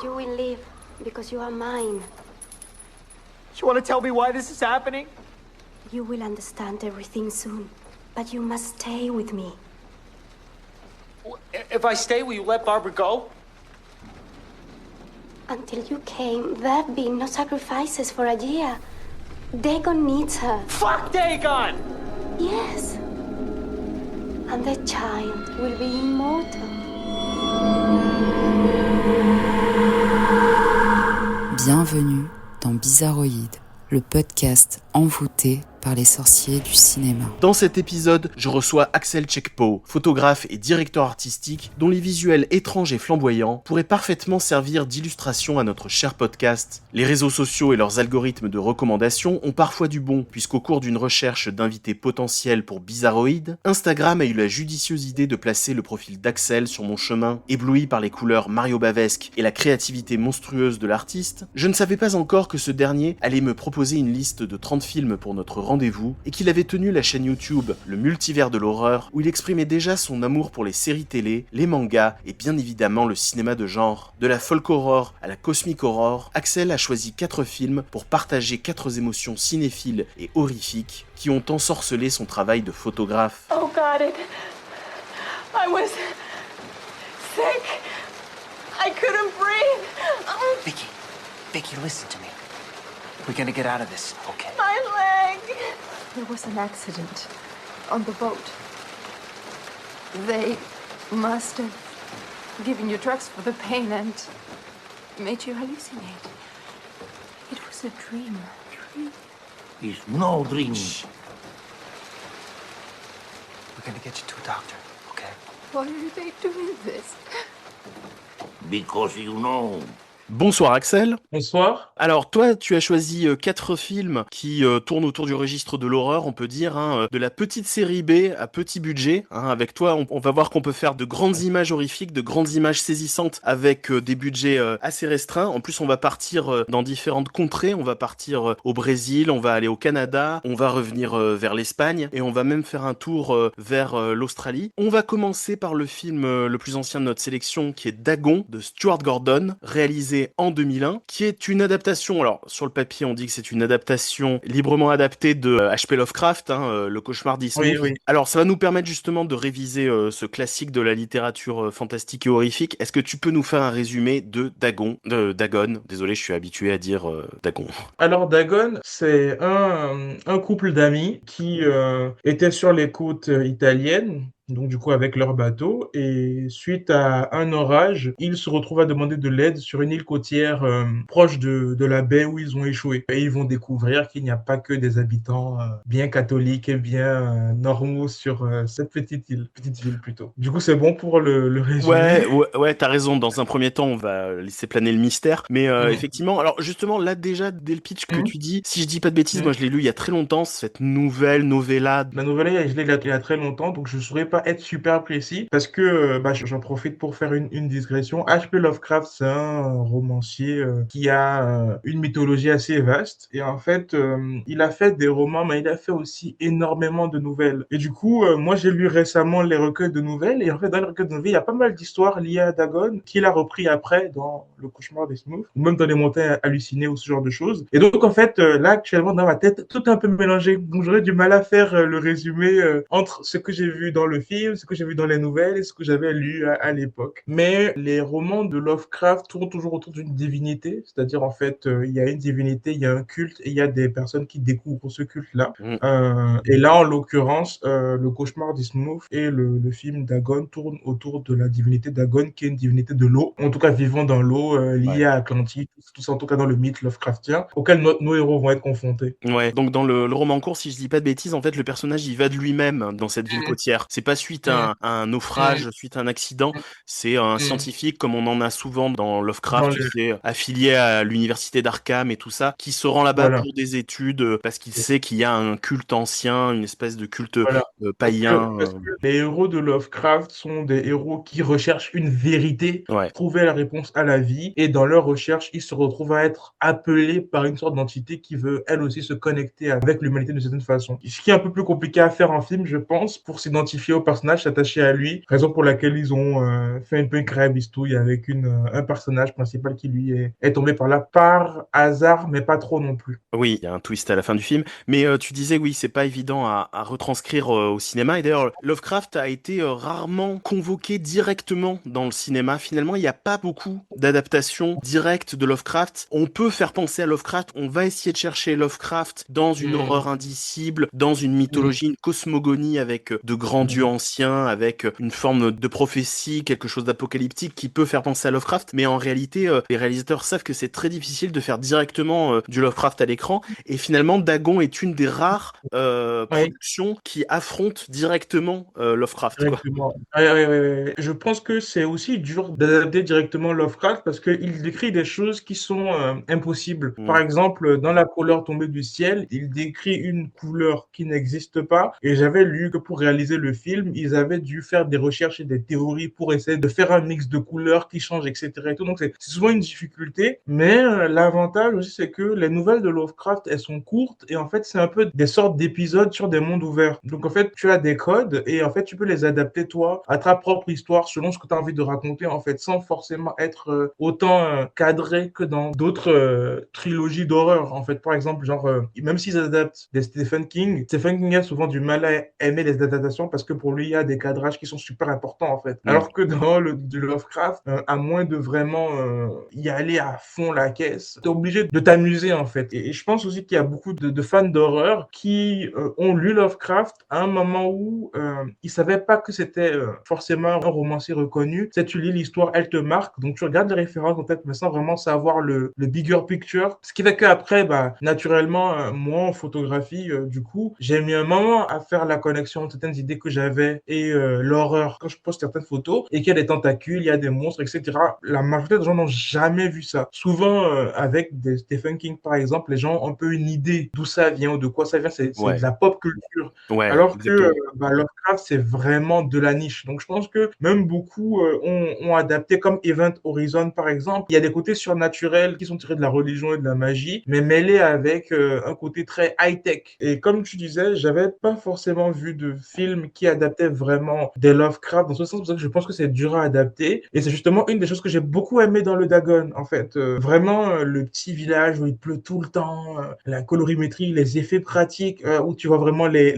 You will live because you are mine. You want to tell me why this is happening? You will understand everything soon, but you must stay with me. If I stay, will you let Barbara go? Until you came, there have been no sacrifices for a year. Dagon needs her. Fuck Dagon! Yes. And the child will be immortal. Bienvenue dans Bizarroïde, le podcast envoûté par les sorciers du cinéma. Dans cet épisode, je reçois Axel Tchekpo, photographe et directeur artistique dont les visuels étranges et flamboyants pourraient parfaitement servir d'illustration à notre cher podcast. Les réseaux sociaux et leurs algorithmes de recommandation ont parfois du bon, puisqu'au cours d'une recherche d'invités potentiels pour Bizarroïde, Instagram a eu la judicieuse idée de placer le profil d'Axel sur mon chemin. Ébloui par les couleurs Mario Bavesque et la créativité monstrueuse de l'artiste, je ne savais pas encore que ce dernier allait me proposer une liste de 30 films pour notre rendez-vous et qu'il avait tenu la chaîne YouTube Le Multivers de l'Horreur où il exprimait déjà son amour pour les séries télé, les mangas et bien évidemment le cinéma de genre. De la folk horror à la cosmic horror, Axel a choisi 4 films pour partager 4 émotions cinéphiles et horrifiques qui ont ensorcelé son travail de photographe. Oh God, I was sick. I couldn't breathe. Vicky, listen to me. We're gonna get out of this, okay? My leg. There was an accident on the boat. They must have given you drugs for the pain and made you hallucinate. It was a dream. It's no dream. We're gonna get you to a doctor, okay? Why are they doing this? Because you know. Bonsoir Axel. Bonsoir. Alors toi, tu as choisi 4 films qui tournent autour du registre de l'horreur, on peut dire, de la petite série B à petit budget. Avec toi, on va voir qu'on peut faire de grandes images horrifiques, de grandes images saisissantes avec des budgets assez restreints. En plus, on va partir dans différentes contrées. On va partir au Brésil, on va aller au Canada, on va revenir vers l'Espagne et on va même faire un tour vers l'Australie. On va commencer par le film le plus ancien de notre sélection qui est Dagon de Stuart Gordon, réalisé en 2001, qui est une adaptation, alors sur le papier on dit que c'est une adaptation librement adaptée de H.P. Lovecraft, Le Cauchemar d'Innsmouth. Oui. Alors ça va nous permettre justement de réviser ce classique de la littérature fantastique et horrifique. Est-ce que tu peux nous faire un résumé de Dagon, désolé je suis habitué à dire Dagon. Alors Dagon, c'est un couple d'amis qui étaient sur les côtes italiennes. Donc du coup avec leur bateau, et suite à un orage, ils se retrouvent à demander de l'aide sur une île côtière proche de la baie où ils ont échoué. Et ils vont découvrir qu'il n'y a pas que des habitants bien catholiques et bien normaux sur cette petite ville plutôt. Du coup c'est bon pour le résumé. Ouais, t'as raison. Dans un premier temps, on va laisser planer le mystère. Mais effectivement, alors justement, là déjà, dès le pitch que tu dis, si je dis pas de bêtises, moi je l'ai lu il y a très longtemps, cette nouvelle novella. La novella, je l'ai il y a très longtemps, donc je ne saurais pas être super précis parce que j'en profite pour faire une digression. H.P. Lovecraft, c'est un romancier qui a une mythologie assez vaste et en fait, il a fait des romans, mais il a fait aussi énormément de nouvelles. Et du coup, moi, j'ai lu récemment les recueils de nouvelles et en fait, dans les recueils de nouvelles, il y a pas mal d'histoires liées à Dagon qu'il a repris après dans Le Cauchemar d'Innsmouth ou même dans Les Montagnes Hallucinées ou ce genre de choses. Et donc, en fait, là, actuellement, dans ma tête, tout est un peu mélangé. Donc, j'aurais du mal à faire le résumé entre ce que j'ai vu dans le film, ce que j'ai vu dans les nouvelles et ce que j'avais lu à l'époque. Mais les romans de Lovecraft tournent toujours autour d'une divinité, c'est-à-dire en fait, il y a une divinité, il y a un culte et il y a des personnes qui découvrent ce culte-là. Et là, en l'occurrence, Le Cauchemar d'Innsmouth et le film Dagon tournent autour de la divinité Dagon, qui est une divinité de l'eau, en tout cas vivant dans l'eau, liée à Atlantide, tout ça en tout cas dans le mythe Lovecraftien, auquel nos héros vont être confrontés. Ouais, donc dans le roman en cours, si je dis pas de bêtises, en fait, le personnage, il va de lui-même dans cette ville côtière. C'est pas suite à un naufrage, suite à un accident, c'est un scientifique, comme on en a souvent dans Lovecraft, tu sais, affilié à l'université d'Arkham et tout ça, qui se rend là-bas pour des études, parce qu'il sait qu'il y a un culte ancien, une espèce de culte païen. Parce que les héros de Lovecraft sont des héros qui recherchent une vérité, trouver la réponse à la vie, et dans leur recherche, ils se retrouvent à être appelés par une sorte d'entité qui veut, elle aussi, se connecter avec l'humanité d'une certaine façon. Ce qui est un peu plus compliqué à faire en film, je pense, pour s'identifier au personnage s'attachait à lui, raison pour laquelle ils ont fait un peu une crébistouille avec un personnage principal qui lui est tombé par là par hasard, mais pas trop non plus. Oui, il y a un twist à la fin du film, mais tu disais oui, c'est pas évident à retranscrire au cinéma. Et d'ailleurs, Lovecraft a été rarement convoqué directement dans le cinéma. Finalement, il n'y a pas beaucoup d'adaptations directes de Lovecraft. On peut faire penser à Lovecraft, on va essayer de chercher Lovecraft dans une horreur indicible, dans une mythologie, une cosmogonie avec de grands dieux anciens, avec une forme de prophétie, quelque chose d'apocalyptique qui peut faire penser à Lovecraft. Mais en réalité, les réalisateurs savent que c'est très difficile de faire directement du Lovecraft à l'écran. Et finalement, Dagon est une des rares Ouais. productions qui affrontent directement Lovecraft, quoi. Directement. Ouais, ouais, ouais, ouais. Je pense que c'est aussi dur d'adapter directement Lovecraft parce qu'il décrit des choses qui sont impossibles. Par Mm. exemple, dans La couleur tombée du ciel, il décrit une couleur qui n'existe pas. Et j'avais lu que pour réaliser le film, ils avaient dû faire des recherches et des théories pour essayer de faire un mix de couleurs qui change, etc. Et tout. Donc c'est souvent une difficulté. Mais l'avantage aussi, c'est que les nouvelles de Lovecraft, elles sont courtes et en fait, c'est un peu des sortes d'épisodes sur des mondes ouverts. Donc en fait, tu as des codes et en fait, tu peux les adapter toi à ta propre histoire selon ce que tu as envie de raconter en fait, sans forcément être autant cadré que dans d'autres trilogies d'horreur. En fait, par exemple, genre, même s'ils adaptent des Stephen King a souvent du mal à aimer les adaptations parce que pour lui, il y a des cadrages qui sont super importants en fait. Mm. Alors que dans du Lovecraft, à moins de vraiment y aller à fond la caisse, t'es obligé de t'amuser en fait. Et je pense aussi qu'il y a beaucoup de fans d'horreur qui ont lu Lovecraft à un moment où ils savaient pas que c'était forcément un romancier reconnu. Tu sais, tu lis l'histoire, elle te marque, donc tu regardes les références en tête, mais sans vraiment savoir le bigger picture. Ce qui fait qu'après, bah, naturellement, moi en photographie, du coup, j'ai mis un moment à faire la connexion entre certaines idées que j'avais et l'horreur. Quand je poste certaines photos et qu'il y a des tentacules, il y a des monstres, etc. La majorité des gens n'ont jamais vu ça. Souvent, avec des Stephen King, par exemple, les gens ont un peu une idée d'où ça vient ou de quoi ça vient. C'est Ouais, de la pop culture. ouais, Alors que exactement. bah, Lovecraft, c'est vraiment de la niche. Donc, je pense que même beaucoup ont adapté comme Event Horizon, par exemple. Il y a des côtés surnaturels qui sont tirés de la religion et de la magie, mais mêlés avec un côté très high-tech. Et comme tu disais, j'avais pas forcément vu de film qui adaptait vraiment des Lovecraft. Dans ce sens, c'est pour ça que je pense que c'est dur à adapter. Et c'est justement une des choses que j'ai beaucoup aimé dans le Dagon, en fait. Vraiment, le petit village où il pleut tout le temps, la colorimétrie, les effets pratiques, où tu vois vraiment Les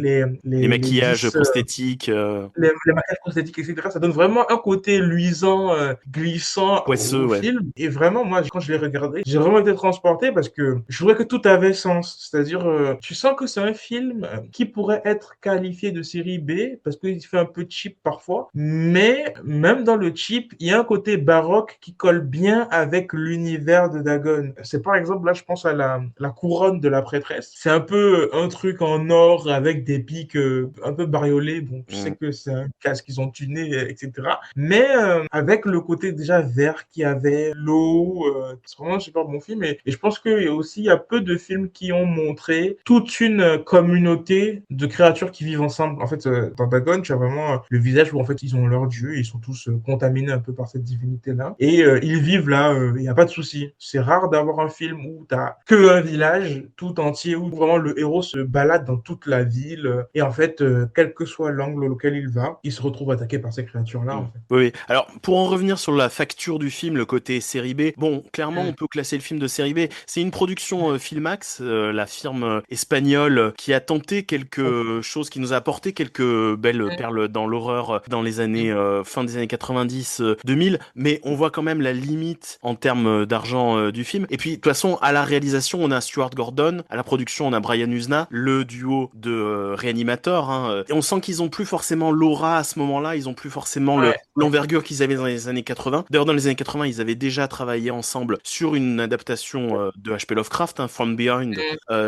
les maquillages 10, prosthétiques, les maquillages prosthétiques, etc. Ça donne vraiment un côté luisant, glissant poisseux, au ouais. film. Et vraiment, moi, quand je l'ai regardé, j'ai vraiment été transporté parce que je trouvais que tout avait sens. C'est-à-dire, tu sens que c'est un film qui pourrait être qualifié de série B parce qu'il fait un peu cheap parfois. Mais même dans le cheap, il y a un côté baroque qui colle bien avec l'univers de Dagon. C'est par exemple, là, je pense à la couronne de la prêtresse. C'est un peu un truc en or avec des pics un peu bariolés. Bon, je sais Mm. que c'est un casque qu'ils ont tuné, etc. Mais avec le côté déjà vert qu'il y avait, l'eau, c'est vraiment un super bon film. Et je pense qu'il y a aussi il y a peu de films qui ont montré toute une communauté de créatures qui vivent ensemble. En fait, dans Dagon, tu as vraiment le visage où en fait ils ont leur dieu, ils sont tous contaminés un peu par cette divinité-là. Et ils vivent là, il n'y a pas de souci. C'est rare d'avoir un film où tu n'as que un village tout entier, où vraiment le héros se balade dans toute la ville. Et en fait, quel que soit l'angle auquel il va, il se retrouve attaqué par ces créatures-là, Mm. en fait. Oui, oui. Alors, pour en revenir sur la facture du film, le côté série B, bon, clairement, on Mm. peut classer le film de série B. C'est une production Filmax, la firme espagnole qui a tenté quelque chose, qui nous a apporté quelques belles perles dans l'horreur dans les années, fin des années 90, 2000, mais on voit quand même la limite en termes d'argent du film. Et puis, de toute façon, à la réalisation, on a Stuart Gordon, à la production, on a Brian Usna, le duo de Reanimator, hein, et on sent qu'ils ont plus forcément l'aura à ce moment-là, ils ont plus forcément Ouais, l'envergure qu'ils avaient dans les années 80. D'ailleurs, dans les années 80, ils avaient déjà travaillé ensemble sur une adaptation de H.P. Lovecraft, hein, From Behind.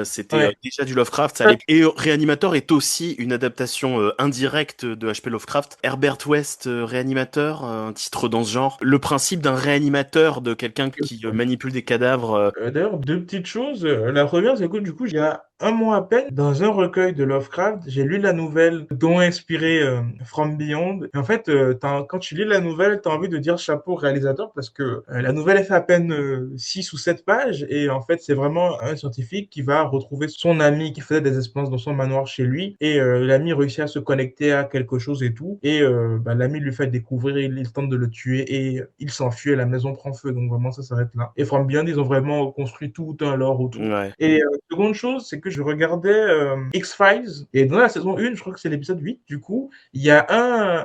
C'était ouais. déjà du Lovecraft. Ça Ouais. allait... Et Reanimator est aussi une adaptation indirecte de H.P. Lovecraft. Herbert West, Réanimateur, un titre dans ce genre. Le principe d'un réanimateur, de quelqu'un qui manipule des cadavres. D'ailleurs, deux petites choses. La première, c'est que du coup, il y a un mois à peine, dans un recueil de Lovecraft, j'ai lu la nouvelle dont est inspiré From Beyond. Et en fait, quand tu lis la nouvelle, tu as envie de dire chapeau au réalisateur parce que la nouvelle elle fait à peine 6 ou 7 pages et en fait, c'est vraiment un scientifique qui va retrouver son ami qui faisait des expériences dans son manoir chez lui et l'ami réussit à se connecter à quelque chose et tout. Et l'ami lui fait découvrir, il tente de le tuer et il s'enfuit et la maison prend feu. Donc vraiment, ça s'arrête là. Et From Beyond, ils ont vraiment construit tout un lore autour. Ouais. Et seconde chose, c'est que je regardais X-Files et dans la saison 1, je crois que c'est l'épisode 8, du coup, il y a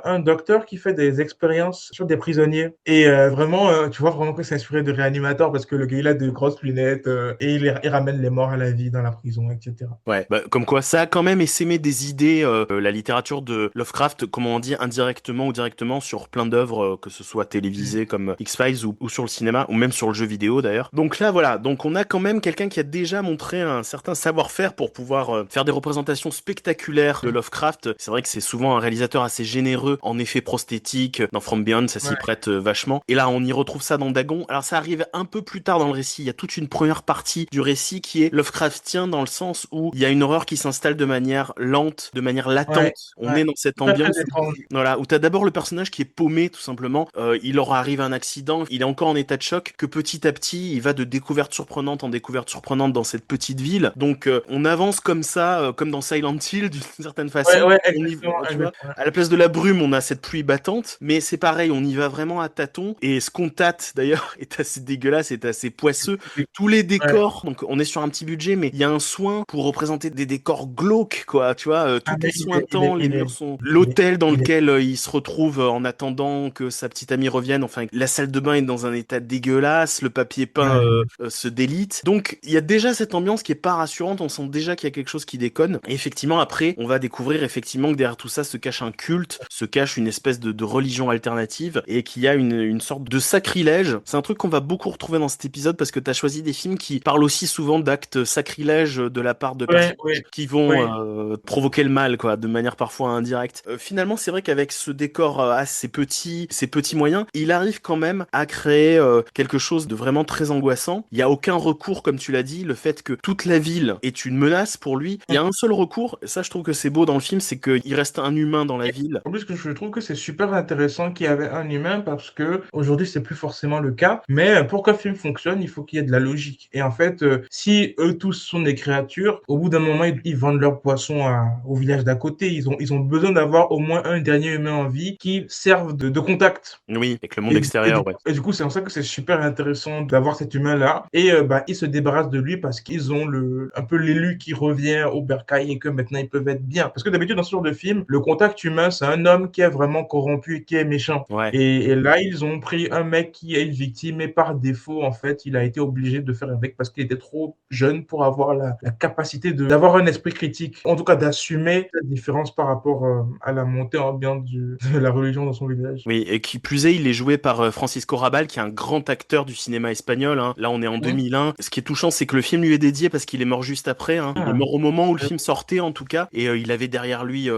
un docteur qui fait des expériences sur des prisonniers. Et vraiment, tu vois vraiment que c'est inspiré de Réanimateur parce que le gars, il a de grosses lunettes et il ramène les morts à la vie dans la prison, etc. Ouais, bah, comme quoi ça a quand même essaimé des idées, la littérature de Lovecraft, comment on dit, indirectement ou directement sur plein d'œuvres, que ce soit télévisées comme X-Files ou sur le cinéma, ou même sur le jeu vidéo d'ailleurs. Donc là, voilà, donc on a quand même quelqu'un qui a déjà montré un certain savoir-faire pour pouvoir faire des représentations spectaculaires de Lovecraft. C'est vrai que c'est souvent un réalisateur assez généreux en effets prosthétiques. Dans From Beyond, ça s'y prête vachement. Et là, on y retrouve ça dans Dagon. Alors ça arrive un peu plus tard dans le récit. Il y a toute une première partie du récit qui est Lovecraftien dans le sens où il y a une horreur qui s'installe de manière lente, de manière latente. On est dans cette Très, très ambiance étrange. voilà, où t'as d'abord le personnage qui est paumé tout simplement. Il leur arrive un accident, il est encore en état de choc, que petit à petit il va de découverte surprenante en découverte surprenante dans cette petite ville. Donc on avance comme ça, comme dans Silent Hill d'une certaine façon. Ouais, On y, exactement. tu vois, exactement. à la place de la brume, on a cette pluie battante, mais c'est pareil, on y va vraiment à tâtons. Et ce qu'on tâte d'ailleurs est assez dégueulasse, est assez poisseux. Tous les Ouais. décors, donc on est sur un petit budget, mais il y a un soin pour représenter des décors glauques, quoi. Tu vois, Ah, tout mais est sointant, les murs sont. L'hôtel dans il est- lequel il se retrouve en attendant que sa petite amie revienne. Enfin, la salle de bain est dans un état dégueulasse, le papier peint ouais. se délite. Donc il y a déjà cette ambiance qui est pas rassurante. On sent déjà qu'il y a quelque chose qui déconne. Et effectivement, après, on va découvrir effectivement que derrière tout ça se cache un culte, se cache une espèce de religion alternative et qu'il y a une sorte de sacrilège. C'est un truc qu'on va beaucoup retrouver dans cet épisode parce que tu as choisi des films qui parlent aussi souvent d'actes sacrilèges de la part de personnes Ouais, ouais, qui vont ouais. provoquer le mal, quoi, de manière parfois indirecte. Finalement, c'est vrai qu'avec ce décor assez petit, ces petits moyens, il arrive quand même à créer quelque chose de vraiment très angoissant. Il y a aucun recours, comme tu l'as dit, le fait que toute la ville est une menace pour lui. Il y a un seul recours, et ça je trouve que c'est beau dans le film, c'est qu'il reste un humain dans la ville. En plus, que je trouve que c'est super intéressant qu'il y avait un humain parce que aujourd'hui, c'est plus forcément le cas. Mais pour qu'un film fonctionne, il faut qu'il y ait de la logique. Et en fait, si eux tous sont des créatures, au bout d'un moment, ils vendent leurs poissons au village d'à côté. Ils ont besoin d'avoir au moins un dernier humain en vie qui serve de contact. Oui, avec le monde extérieur, ouais. Et du coup, c'est en ça que c'est super intéressant d'avoir cet humain-là. Et ils se débarrassent de lui parce qu'ils ont un peu l'élu qui revient au bercail et que maintenant ils peuvent être bien. Parce que d'habitude, dans ce genre de film, le contact humain, c'est un homme qui est vraiment corrompu et qui est méchant. Ouais. Et là, ils ont pris un mec qui est une victime et par défaut, en fait, il a été obligé de faire avec parce qu'il était trop jeune pour avoir la capacité d'avoir un esprit critique. En tout cas, d'assumer la différence par rapport à la montée ambiante de la religion dans son village. Oui, et qui plus est, il est joué par Francisco Rabal, qui est un grand acteur du cinéma espagnol. Hein. Là, on est en 2001. Ce qui est touchant, c'est que le film lui est dédié parce qu'il est mort juste après. Hein. Il est mort au moment où le film sortait, en tout cas. Et il avait derrière lui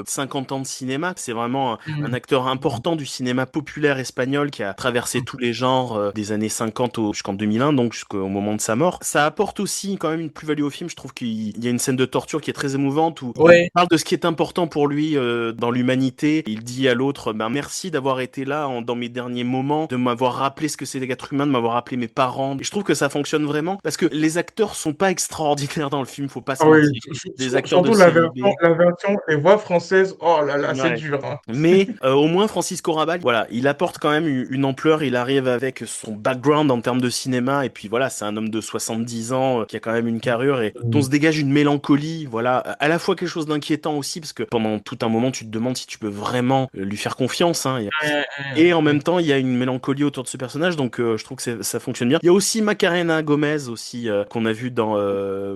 50 ans de cinéma. C'est vraiment un acteur important du cinéma populaire espagnol qui a traversé tous les genres des années 50 jusqu'en 2001, donc jusqu'au moment de sa mort. Ça apporte aussi quand même une plus-value au film. Je trouve qu'il y a une scène de torture qui est très émouvante où il parle de ce qui est important pour lui dans l'humanité. Il dit à l'autre, merci d'avoir été là dans mes derniers moments, de m'avoir rappelé ce que c'est d'être humain, de m'avoir rappelé mes parents. Et je trouve que ça fonctionne vraiment parce que les acteurs sont pas extraordinaires dans le film, faut pas se mentir. Des acteurs surtout de série B. la version, les voix françaises, oh là là, c'est Ouais. dur. Hein. Mais au moins Francisco Rabal, voilà, il apporte quand même une ampleur, il arrive avec son background en termes de cinéma, et puis voilà, c'est un homme de 70 ans qui a quand même une carrure et dont se dégage une mélancolie, voilà, à la fois quelque chose d'inquiétant aussi, parce que pendant tout un moment tu te demandes si tu peux vraiment lui faire confiance, hein, et en même temps il y a une mélancolie autour de ce personnage, donc je trouve que ça fonctionne bien. Il y a aussi Macarena Gomez aussi, qu'on a vu dans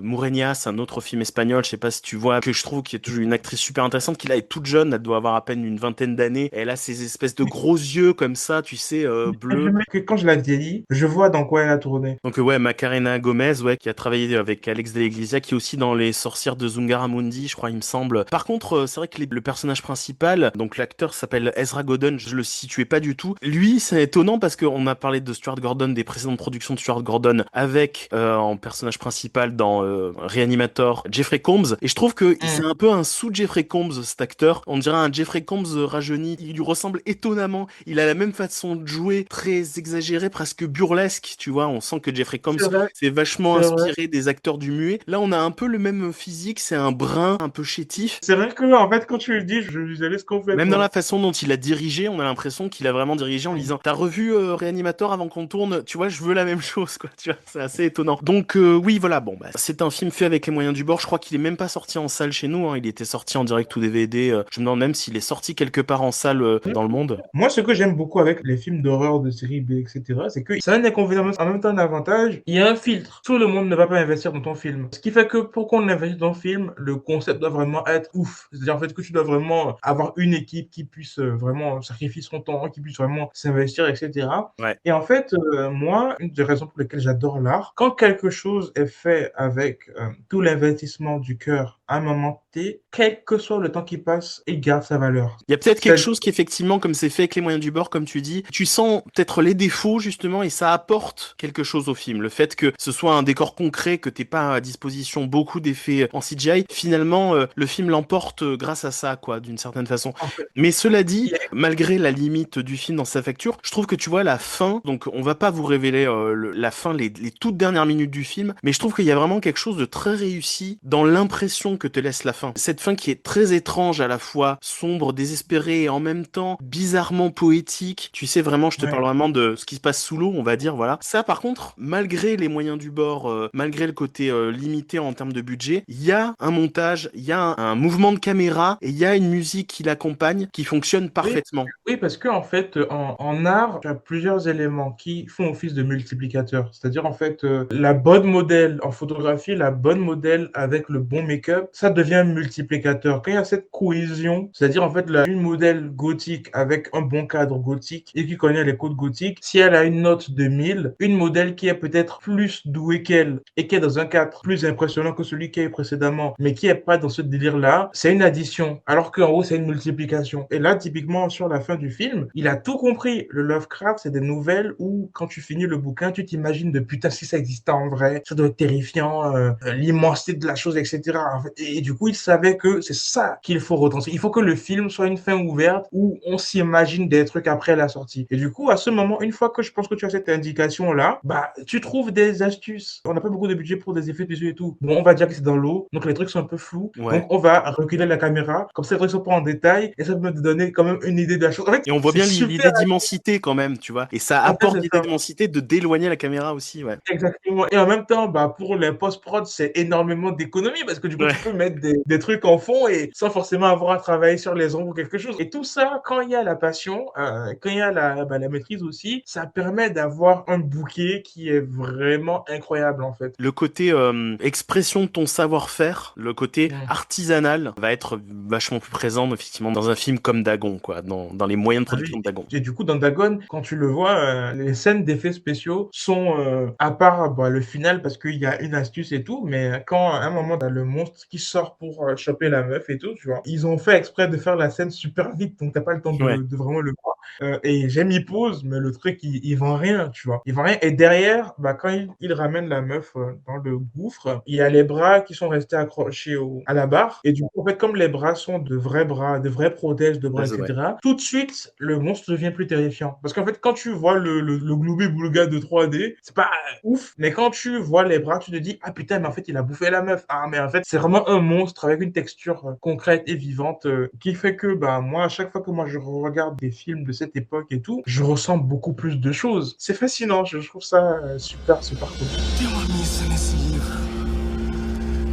Moureñas, un autre film espagnol, je sais pas si tu vois, que je trouve qui est toujours une actrice super intéressante, qui là est toute jeune, elle doit avoir à peine une vingtaine d'années, elle a ces espèces de gros yeux comme ça, tu sais, bleus. Quand je la vieillis, je vois dans quoi elle a tourné. Donc ouais, Macarena Gomez, ouais, qui a travaillé avec Alex de la Iglesia, qui est aussi dans Les Sorcières de Zungaramundi, je crois, il me semble. Par contre, c'est vrai que le personnage principal, donc l'acteur s'appelle Ezra Godden, je le situais pas du tout. Lui, c'est étonnant parce qu'on a parlé de Stuart Gordon, des précédentes productions de Stuart Gordon, avec en personnage principal dans Reanimator, Jeffrey Combs, et je trouve que c'est un peu un sous-Jeffrey Combs, cet acteur. On dirait un Jeffrey Combs rajeuni. Il lui ressemble étonnamment. Il a la même façon de jouer, très exagérée, presque burlesque, tu vois. On sent que Jeffrey Combs s'est vachement inspiré des acteurs du muet. Là, on a un peu le même physique, c'est un brun, un peu chétif. C'est vrai que, en fait, quand tu le dis, je visualise complètement. Même dans la façon dont il a dirigé, on a l'impression qu'il a vraiment dirigé en lui disant, t'as revu Reanimator avant qu'on tourne? Tu vois, je veux la même chose, quoi. Tu vois, c'est assez étonnant. Donc, oui, voilà, bon, bah, c'est un film fait avec les moyens du bord. Je crois qu'il est même pas sorti en salle chez nous, hein. Il était sorti en direct ou DVD. Je me demande même s'il est sorti quelque part en salle dans le monde. Moi, ce que j'aime beaucoup avec les films d'horreur de série B, etc., c'est que c'est un inconvénient, en même temps un avantage. Il y a un filtre. Tout le monde ne va pas investir dans ton film. Ce qui fait que pour qu'on investisse dans le film, le concept doit vraiment être ouf. C'est-à-dire, en fait, que tu dois vraiment avoir une équipe qui puisse vraiment sacrifier son temps, qui puisse vraiment s'investir, etc. Ouais. Et en fait, moi, une des raisons pour lesquelles j'adore l'art, quand quelque chose est fait avec tout l'investissement du cœur à un moment T, quel que soit le temps qui passe, il garde sa valeur. Il y a peut-être quelque chose qui, effectivement, comme c'est fait avec les moyens du bord, comme tu dis, tu sens peut-être les défauts, justement, et ça apporte quelque chose au film. Le fait que ce soit un décor concret, que t'aies pas à disposition beaucoup d'effets en CGI, finalement, le film l'emporte grâce à ça, quoi, d'une certaine façon. En fait, Mais cela dit, malgré la limite du film dans sa facture, je trouve que tu vois la fin, donc on va pas vous révéler la fin, les toutes dernières minutes du film, mais je trouve qu'il y a vraiment quelque chose de très réussi dans l'impression que te laisse la fin. Cette fin qui est très étrange, à la fois sombre, désespérée et en même temps bizarrement poétique. Tu sais, vraiment, je te parle vraiment de ce qui se passe sous l'eau, on va dire, voilà. Ça, par contre, malgré les moyens du bord, malgré le côté limité en termes de budget, il y a un montage, il y a un mouvement de caméra et il y a une musique qui l'accompagne qui fonctionne parfaitement. Oui, parce que en fait, en art, tu as plusieurs éléments qui font office de multiplicateurs. C'est-à-dire, en fait, la bonne modèle en photographie, la bonne modèle avec le bon make-up, ça devient multiplicateur. Quand il y a cette cohésion, c'est-à-dire, en fait, une modèle gothique avec un bon cadre gothique et qui connaît les codes gothiques, si elle a une note de 1000, une modèle qui est peut-être plus douée qu'elle et qui est dans un cadre plus impressionnant que celui qui est précédemment, mais qui est pas dans ce délire-là, c'est une addition. Alors qu'en haut, c'est une multiplication. Et là, typiquement, sur la fin du film, il a tout compris. Le Lovecraft, c'est des nouvelles où, quand tu finis le bouquin, tu t'imagines de putain, si ça existait en vrai, ça doit être terrifiant, l'immensité de la chose, etc. En fait, et du coup, il savait que c'est ça qu'il faut retranscrire. Il faut que le film soit une fin ouverte où on s'imagine des trucs après la sortie. Et du coup, à ce moment, une fois que je pense que tu as cette indication-là, bah, tu trouves des astuces. On n'a pas beaucoup de budget pour des effets visuels et tout. Bon, on va dire que c'est dans l'eau, donc les trucs sont un peu flous. Ouais. Donc, on va reculer la caméra, comme ça, les trucs sont pas en détail, et ça peut te donner quand même une idée de la chose. En fait, Et on voit bien c'est l'idée super. d'immensité quand même, tu vois. Et ça En fait, apporte c'est l'idée ça. d'immensité de d'éloigner la caméra aussi, ouais. Exactement. Et en même temps, bah, pour les post-prod, c'est énormément d'économie parce que du coup, Ouais. tu peux mettre des trucs en fond et sans forcément avoir à travailler sur les ombres ou quelque chose. Et tout ça, quand il y a la passion, quand il y a la maîtrise aussi, ça permet d'avoir un bouquet qui est vraiment incroyable, en fait. Le côté expression de ton savoir-faire, le côté artisanal va être vachement plus présent effectivement dans un film comme Dagon, quoi, dans les moyens de Ah oui. production de Dagon. Et du coup, dans Dagon, quand tu le vois, les scènes d'effets spéciaux sont, à part bah, le final, parce qu'il y a une astuce et tout, mais quand à un moment, t'as le monstre qui sort pour choper la meuf et tout, tu vois, ils ont fait exprès de faire la scène super vite, donc t'as pas le temps Ouais. de vraiment le voir. Et j'ai mis pause, mais le truc, il vend rien, tu vois. Il vend rien. Et derrière, bah, quand il ramène la meuf dans le gouffre, il y a les bras qui sont restés accrochés à la barre. Et du coup, en fait, comme les bras sont de vrais bras, de vraies prothèses de bras, Ouais. etc., tout de suite, le monstre devient plus terrifiant. Parce qu'en fait, quand tu vois le Glooby-Boulga de 3D, c'est pas ouf. Mais quand tu vois les bras, tu te dis, ah putain, mais en fait, il a bouffé la meuf. Ah, mais en fait, c'est vraiment un monstre avec une texture concrète et vivante qui fait que, bah, moi, à chaque fois que moi je regarde des films de cette époque et tout, je ressens beaucoup plus de choses. C'est fascinant, je trouve ça super cool. Tem uma missa nesse livro.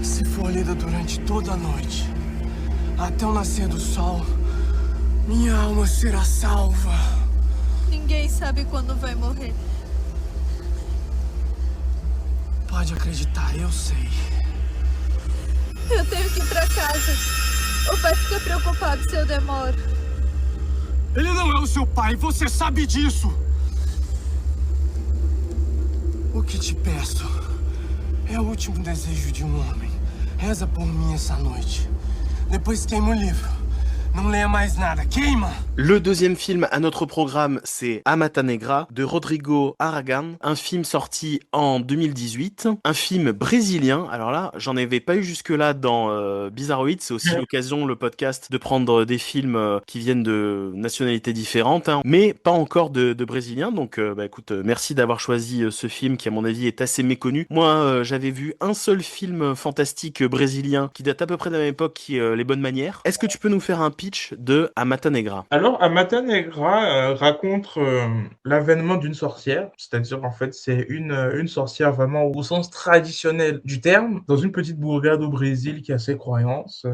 Se for lida durante toda a noite, até o nascer do sol, minha alma será salva. Ninguém sabe quando vai morrer. Pode acreditar, eu sei. Eu tenho que ir pra casa. O pai fica preocupado se eu demoro. Ele não é o seu pai, você sabe disso. O que te peço é o último desejo de um homem. Reza por mim essa noite. Depois queima o livro. Não leia mais nada. Queima! Le deuxième film à notre programme, c'est A Mata Negra de Rodrigo Aragon, un film sorti en 2018, un film brésilien. Alors là, j'en avais pas eu jusque-là dans Bizarroïd, c'est aussi l'occasion, le podcast, de prendre des films qui viennent de nationalités différentes, hein, mais pas encore de brésiliens. Donc écoute, merci d'avoir choisi ce film qui à mon avis est assez méconnu. Moi, j'avais vu un seul film fantastique brésilien qui date à peu près de la même époque, qui est Les Bonnes Manières. Est-ce que tu peux nous faire un pitch de A Mata Negra? Alors, Amata Negra raconte l'avènement d'une sorcière, c'est-à-dire en fait c'est une sorcière vraiment au sens traditionnel du terme, dans une petite bourgade au Brésil qui a ses croyances.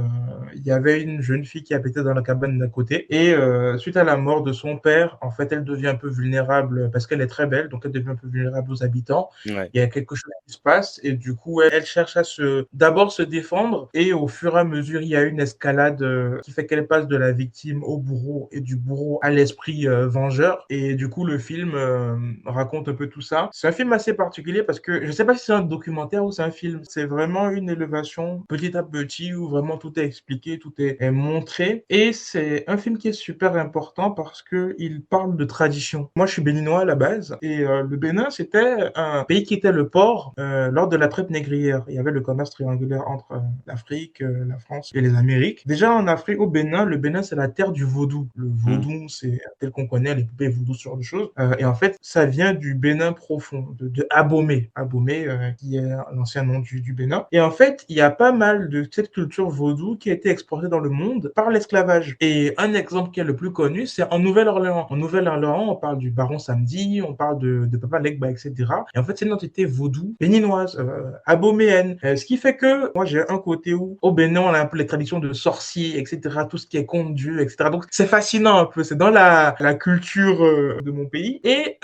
Il y avait une jeune fille qui habitait dans la cabane d'à côté et suite à la mort de son père, en fait elle devient un peu vulnérable parce qu'elle est très belle, donc elle devient un peu vulnérable aux habitants. Ouais. Il y a quelque chose qui se passe et du coup elle cherche à d'abord se défendre et au fur et à mesure il y a une escalade qui fait qu'elle passe de la victime au bourreau et du bourreau à l'esprit vengeur. Et du coup, le film raconte un peu tout ça. C'est un film assez particulier parce que je sais pas si c'est un documentaire ou c'est un film. C'est vraiment une élévation petit à petit où vraiment tout est expliqué, tout est montré. Et c'est un film qui est super important parce que il parle de tradition. Moi, je suis béninois à la base et le Bénin, c'était un pays qui était le port lors de la traite négrière. Il y avait le commerce triangulaire entre l'Afrique, la France et les Amériques. Déjà en Afrique, au Bénin, le Bénin, c'est la terre du vaudou. Le vaudou, c'est tel qu'on connaît, les poupées vaudou, ce genre de choses. Et en fait, ça vient du Bénin profond, de Abomey. Abomey, qui est l'ancien nom du Bénin. Et en fait, il y a pas mal de cette culture vaudou qui a été exportée dans le monde par l'esclavage. Et un exemple qui est le plus connu, c'est en Nouvelle-Orléans. En Nouvelle-Orléans, on parle du baron Samedi, on parle de Papa Legba, etc. Et en fait, c'est une entité vaudou béninoise, aboméenne. Ce qui fait que moi, j'ai un côté où, au Bénin, on a un peu les traditions de sorciers, etc., tout ce qui est conte Dieu, etc. Donc, c'est fascinant un peu. C'est dans la culture de mon pays. Et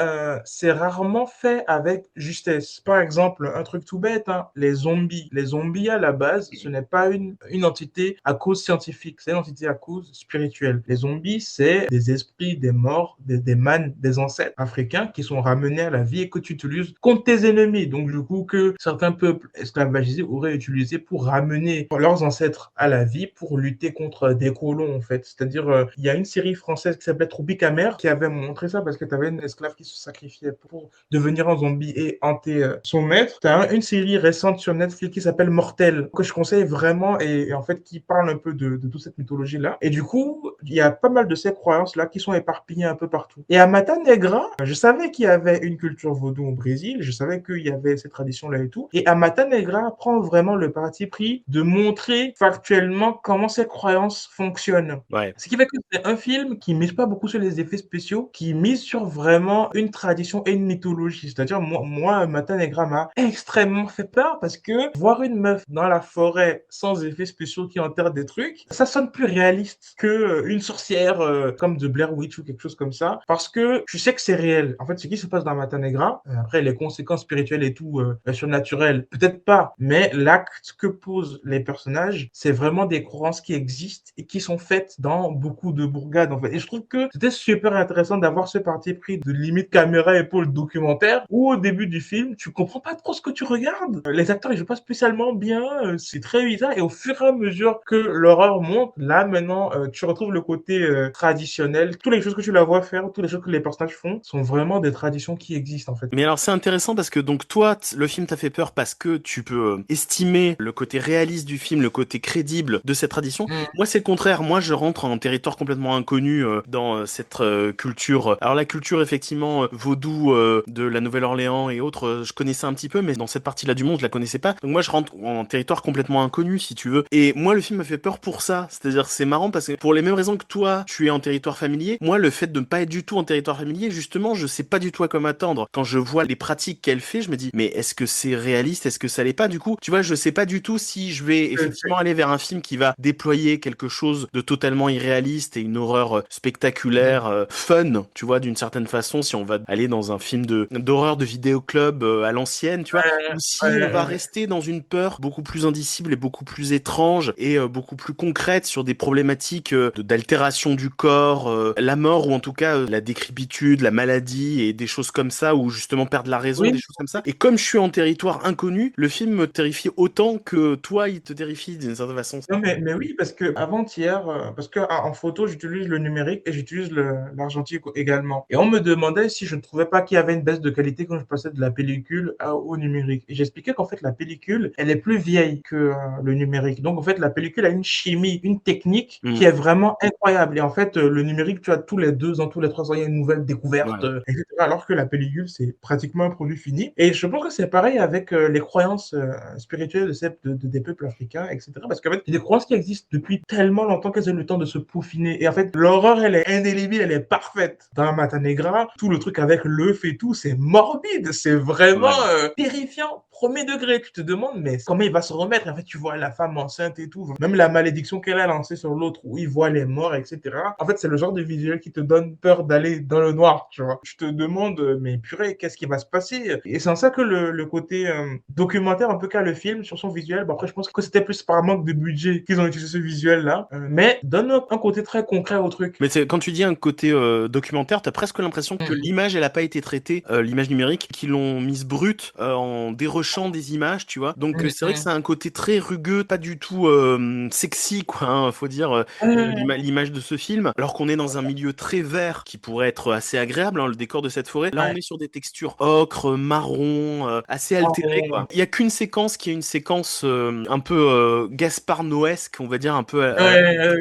c'est rarement fait avec justesse. Par exemple, un truc tout bête, hein, les zombies. Les zombies, à la base, ce n'est pas une entité à cause scientifique. C'est une entité à cause spirituelle. Les zombies, c'est des esprits, des morts, des mânes, des ancêtres africains qui sont ramenés à la vie et que tu utilises contre tes ennemis. Donc, du coup, que certains peuples esclavagisés auraient utilisé pour ramener leurs ancêtres à la vie pour lutter contre des colons, en fait. C'est-à-dire, il y a une série française qui s'appelait Tropicamer qui avait montré ça parce que tu avais une esclave qui se sacrifiait pour devenir un zombie et hanter son maître. Tu as une série récente sur Netflix qui s'appelle Mortel, que je conseille vraiment et en fait qui parle un peu de toute cette mythologie-là. Et du coup, il y a pas mal de ces croyances-là qui sont éparpillées un peu partout. Et à Mata Negra, je savais qu'il y avait une culture vaudou au Brésil, je savais qu'il y avait ces traditions-là et tout. Et à Mata Negra prend vraiment le parti pris de montrer factuellement comment ces croyances fonctionnent. Ouais. Ce qui fait que c'est un film qui mise pas beaucoup sur les effets spéciaux, qui mise sur vraiment une tradition et une mythologie. C'est-à-dire, moi, Mata Negra m'a extrêmement fait peur parce que voir une meuf dans la forêt sans effets spéciaux qui enterre des trucs, ça sonne plus réaliste que une sorcière comme de Blair Witch ou quelque chose comme ça. Parce que tu sais que c'est réel. En fait, ce qui se passe dans Mata Negra, après les conséquences spirituelles et tout, surnaturelles, peut-être pas, mais l'acte que posent les personnages, c'est vraiment des croyances qui existent et qui sont faites dans beaucoup de bourgades, en fait. Et je trouve que c'était super intéressant d'avoir ce parti pris de limite caméra épaule documentaire où au début du film, tu comprends pas trop ce que tu regardes. Les acteurs, ils jouent pas spécialement bien, c'est très bizarre. Et au fur et à mesure que l'horreur monte, là, maintenant, tu retrouves le côté traditionnel. Toutes les choses que tu la vois faire, toutes les choses que les personnages font sont vraiment des traditions qui existent, en fait. Mais alors c'est intéressant parce que donc toi, le film t'a fait peur parce que tu peux estimer le côté réaliste du film, le côté crédible de cette tradition. Moi c'est le contraire, moi je rentre en territoire complètement inconnu dans cette culture. Alors la culture effectivement vaudou de la Nouvelle-Orléans et autres, je connaissais un petit peu, mais dans cette partie-là du monde je la connaissais pas. Donc moi je rentre en territoire complètement inconnu si tu veux. Et moi le film m'a fait peur pour ça, c'est-à-dire c'est marrant parce que pour les mêmes raisons que toi, tu es en territoire familier, moi le fait de ne pas être du tout en territoire familier, justement je sais pas du tout à quoi m'attendre. Quand je vois les pratiques qu'elle fait, je me dis mais est-ce que c'est réaliste, est-ce que ça l'est pas? Du coup, tu vois, je sais pas du tout si je vais effectivement aller vers un film qui va déployer quelque chose de totalement irréaliste et une horreur spectaculaire, fun, tu vois, d'une certaine façon, si on va aller dans un film d'horreur de vidéoclub à l'ancienne, tu vois, ou si on va rester dans une peur beaucoup plus indicible et beaucoup plus étrange et beaucoup plus concrète sur des problématiques d'altération du corps, la mort ou en tout cas la décrépitude, la maladie et des choses comme ça, ou justement perdre la raison, des choses comme ça. Et comme je suis en territoire inconnu, le film me terrifie autant que toi, il te terrifie d'une certaine façon. Non, mais oui, parce que avant-hier, parce que en photo, j'utilise le numérique et j'utilise l'argentique également. Et on me demandait si je ne trouvais pas qu'il y avait une baisse de qualité quand je passais de la pellicule au numérique. Et j'expliquais qu'en fait, la pellicule, elle est plus vieille que le numérique. Donc, en fait, la pellicule a une chimie, une technique qui est vraiment incroyable. Et en fait, le numérique, tu as tous les 2 ans, tous les 3 ans, il y a une nouvelle découverte, etc. Alors que la pellicule, c'est pratiquement un produit fini. Et je pense que c'est pareil avec les croyances spirituelles des peuples africains, etc. Parce qu'en fait, il y a des croyances qui existent depuis tellement longtemps qu'elles ont eu le temps de se peaufiner. Et en fait, l'horreur, elle est indélébile, elle est parfaite. Dans Mata Negra, tout le truc avec l'œuf et tout, c'est morbide, c'est vraiment terrifiant. Premier degré, tu te demandes, mais comment il va se remettre? En fait, tu vois la femme enceinte et tout. Même la malédiction qu'elle a lancée sur l'autre, où il voit les morts, etc. En fait, c'est le genre de visuel qui te donne peur d'aller dans le noir, tu vois. Tu te demandes, mais purée, qu'est-ce qui va se passer? Et c'est en ça que le côté documentaire, un peu qu'a le film, sur son visuel, après, je pense que c'était plus par manque de budget qu'ils ont utilisé ce visuel-là, mais donne un côté très concret au truc. Mais quand tu dis un côté documentaire, t'as presque l'impression que l'image, elle a pas été traitée, l'image numérique, qu'ils l'ont mise brute en dérochant des images, tu vois. Donc c'est vrai que c'est un côté très rugueux, pas du tout sexy, quoi. Hein, faut dire l'image de ce film, alors qu'on est dans un milieu très vert qui pourrait être assez agréable, hein, le décor de cette forêt. Là, on est sur des textures ocre, marron, assez altérées, quoi. Il y a qu'une séquence qui est une séquence un peu Gaspard Noesque, on va dire un peu.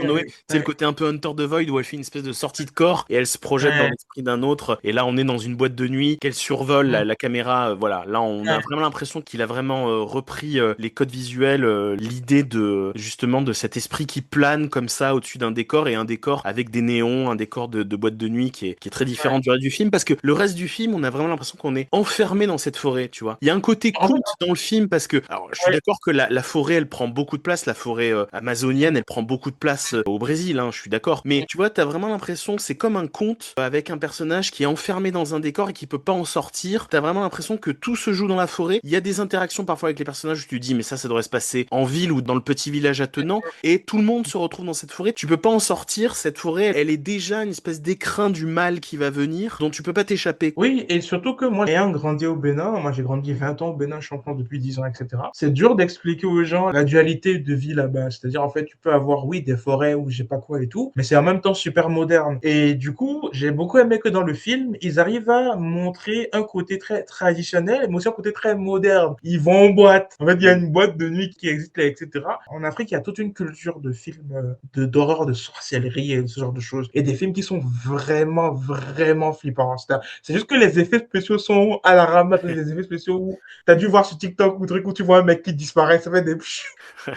Noé, c'est le côté un peu Hunter the Void où elle fait une espèce de sortie de corps et elle se projette dans l'esprit d'un autre. Et là, on est dans une boîte de nuit qu'elle survole la caméra. Voilà, là, on a vraiment l'impression qu'il a vraiment repris les codes visuels, l'idée de justement de cet esprit qui plane comme ça au-dessus d'un décor et un décor avec des néons, un décor de boîte de nuit qui est très différent du reste du film parce que le reste du film, on a vraiment l'impression qu'on est enfermé dans cette forêt, tu vois. Il y a un côté conte dans le film parce que, alors, je suis d'accord que la forêt, elle prend beaucoup de place, la forêt amazonienne, elle prend beaucoup de place au Brésil, hein, je suis d'accord. Mais tu vois, t'as vraiment l'impression que c'est comme un conte avec un personnage qui est enfermé dans un décor et qui peut pas en sortir. T'as vraiment l'impression que tout se joue dans la forêt. Il y a des interactions parfois avec les personnages où tu te dis mais ça devrait se passer en ville ou dans le petit village attenant et tout le monde se retrouve dans cette forêt. Tu peux pas en sortir. Cette forêt, elle est déjà une espèce d'écrin du mal qui va venir dont tu peux pas t'échapper. Oui, et surtout que moi, ayant grandi au Bénin, moi j'ai grandi 20 ans au Bénin, champion depuis 10 ans, etc. C'est dur d'expliquer aux gens la dualité de vie là-bas. C'est-à-dire, en fait, tu peux avoir, oui, des forêts ou je sais pas quoi et tout, mais c'est en même temps super moderne. Et du coup, j'ai beaucoup aimé que dans le film, ils arrivent à montrer un côté très traditionnel, mais aussi un côté très moderne. Ils vont en boîte. En fait, il y a une boîte de nuit qui existe là, etc. En Afrique, il y a toute une culture de films d'horreur, de sorcellerie et ce genre de choses. Et des films qui sont vraiment, vraiment flippants. C'est juste que les effets spéciaux sont à la ramasse, les effets spéciaux où t'as dû voir sur TikTok ou truc où tu vois un mec qui disparaît, ça fait des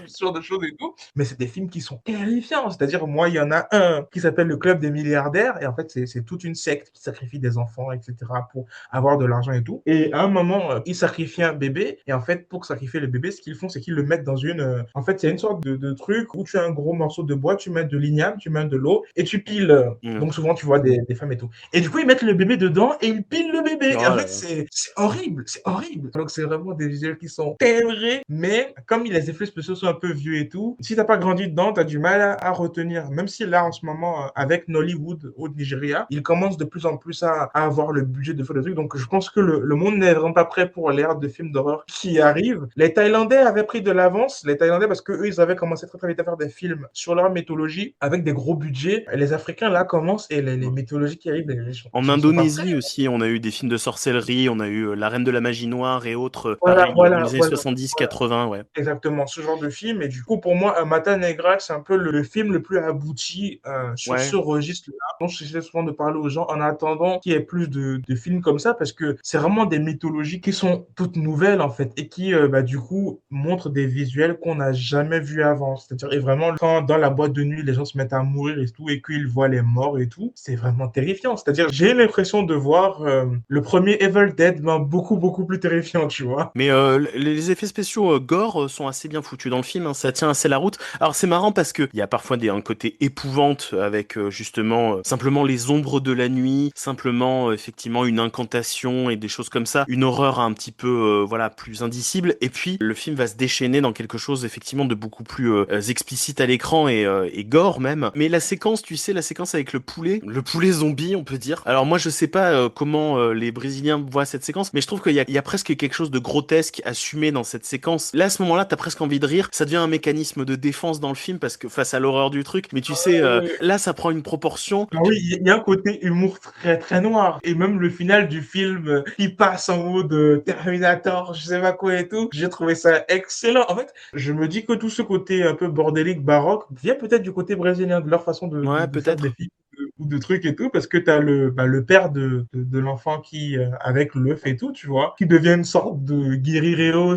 ce genre de choses et tout. Mais c'est des films qui sont terrifiants. C'est-à-dire, moi, il y en a un qui s'appelle Le Club des milliardaires et en fait, c'est toute une secte qui sacrifie des enfants, etc. pour avoir de l'argent et tout. Et à un moment, ils sacrifient un bébé et en fait, pour sacrifier le bébé, ce qu'ils font, c'est qu'ils le mettent dans une... En fait, c'est une sorte de truc où tu as un gros morceau de bois, tu mets de l'igname, tu mets de l'eau et tu piles. Donc souvent, tu vois des femmes et tout. Et du coup, ils mettent le bébé dedans et ils pilent le bébé. Et en fait, c'est horrible, c'est horrible. Donc c'est vraiment des visuels qui sont terribles, mais comme les effets spéciaux sont un peu vieux et tout, si t'as pas grandi dedans, t'as du mal à retenir. Même si là, en ce moment, avec Nollywood au Nigeria, ils commencent de plus en plus à avoir le budget de faire des trucs. Donc je pense que le monde n'est vraiment pas prêt pour l'ère de films d'horreur qui arrive. Les Thaïlandais avaient pris de l'avance, les Thaïlandais, parce que eux, ils avaient commencé très très vite à faire des films sur leur mythologie avec des gros budgets. Et les Africains, là, commencent et les mythologies qui arrivent, en Indonésie aussi, on a eu des films de sorcellerie, on a eu La Reine de la Magie Noire et autres, voilà, pareil, dans les années 70-80, ouais. Exactement, ce genre de film. Et du coup, pour moi, Mata Negra, c'est un peu le film le plus abouti sur ce registre-là. Donc, j'essaie souvent de parler aux gens en attendant qu'il y ait plus de films comme ça parce que c'est vraiment des mythologies qui sont toutes nouvelles, en fait, et qui, du coup, montrent des visuels qu'on n'a jamais vus avant. C'est-à-dire, et vraiment, quand dans la boîte de nuit, les gens se mettent à mourir et tout, et qu'ils voient les morts et tout, c'est vraiment terrifiant. C'est-à-dire, j'ai l'impression de voir le premier Evil Dead, mais beaucoup, beaucoup plus terrifiant, tu vois. Mais les effets spéciaux gore sont assez bien foutus dans le film, hein, ça tient assez la route. Alors c'est marrant parce que il y a parfois un côté épouvante avec justement simplement les ombres de la nuit, simplement effectivement une incantation et des choses comme ça, une horreur un petit peu voilà plus indicible. Et puis le film va se déchaîner dans quelque chose effectivement de beaucoup plus explicite à l'écran et gore même. Mais la séquence, tu sais, la séquence avec le poulet zombie, on peut dire. Alors moi je sais pas comment les Brésiliens voient cette séquence, mais je trouve qu'il y a presque quelque chose de grotesque assumé dans cette séquence. Là, à ce moment-là, t'as presque envie de rire. Ça devient un mécanisme de défense dans le film parce que face à l'horreur du truc. Mais tu sais, là, ça prend une proportion. Ah oui, il y a un côté humour très très noir. Et même le final du film, il passe en mode Terminator, je sais pas quoi et tout. J'ai trouvé ça excellent. En fait, je me dis que tout ce côté un peu bordélique, baroque, vient peut-être du côté brésilien, de leur façon Ouais, de faire peut-être. des films ou de trucs et tout, parce que t'as le père de l'enfant qui, avec l'œuf et tout, tu vois, qui devient une sorte de guerrilleros.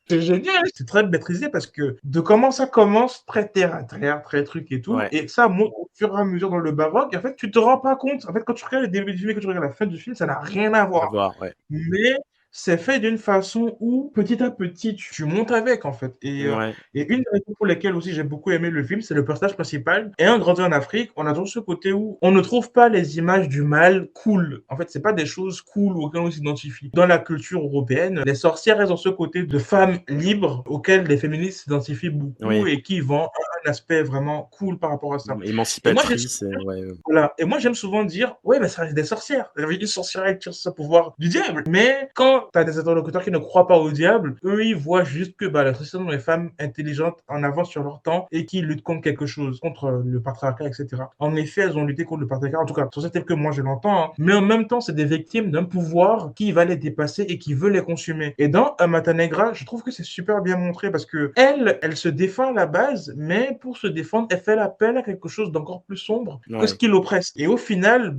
C'est génial, c'est très maîtrisé parce que de comment ça commence, très terre à terre, très truc et tout, Ouais. et ça monte au fur et à mesure dans le baroque, et en fait, tu te rends pas compte. En fait, quand tu regardes le début du film et que tu regardes la fin du film, ça n'a rien à À voir. voir, ouais. Mais c'est fait d'une façon où, petit à petit, tu montes avec, en fait. Ouais. Et une des raisons pour lesquelles aussi j'ai beaucoup aimé le film, c'est le personnage principal. Ayant grandi en Afrique, on a toujours ce côté où on ne trouve pas les images du mal cool. En fait, c'est pas des choses cool auxquelles on s'identifie. Dans la culture européenne, les sorcières, elles ont ce côté de femmes libres auquel les féministes s'identifient beaucoup Oui. et qui vont un aspect vraiment cool par rapport à ça. Et moi, j'ai Émancipatrice, ouais. voilà. Et moi, j'aime souvent dire, ouais, mais ça reste des sorcières. Une sorcière, elle tire ce pouvoir du diable. Mais quand t'as des interlocuteurs qui ne croient pas au diable, eux, ils voient juste que la société sont des femmes intelligentes en avance sur leur temps et qui luttent contre quelque chose, contre le patriarcat, etc. En effet, elles ont lutté contre le patriarcat, en tout cas, sur ce tel que moi je l'entends. Hein. Mais en même temps, c'est des victimes d'un pouvoir qui va les dépasser et qui veut les consumer. Et dans Mata Negra, je trouve que c'est super bien montré parce que elle se défend à la base, mais pour se défendre, elle fait l'appel à quelque chose d'encore plus sombre que ce qui l'oppresse. Et au final,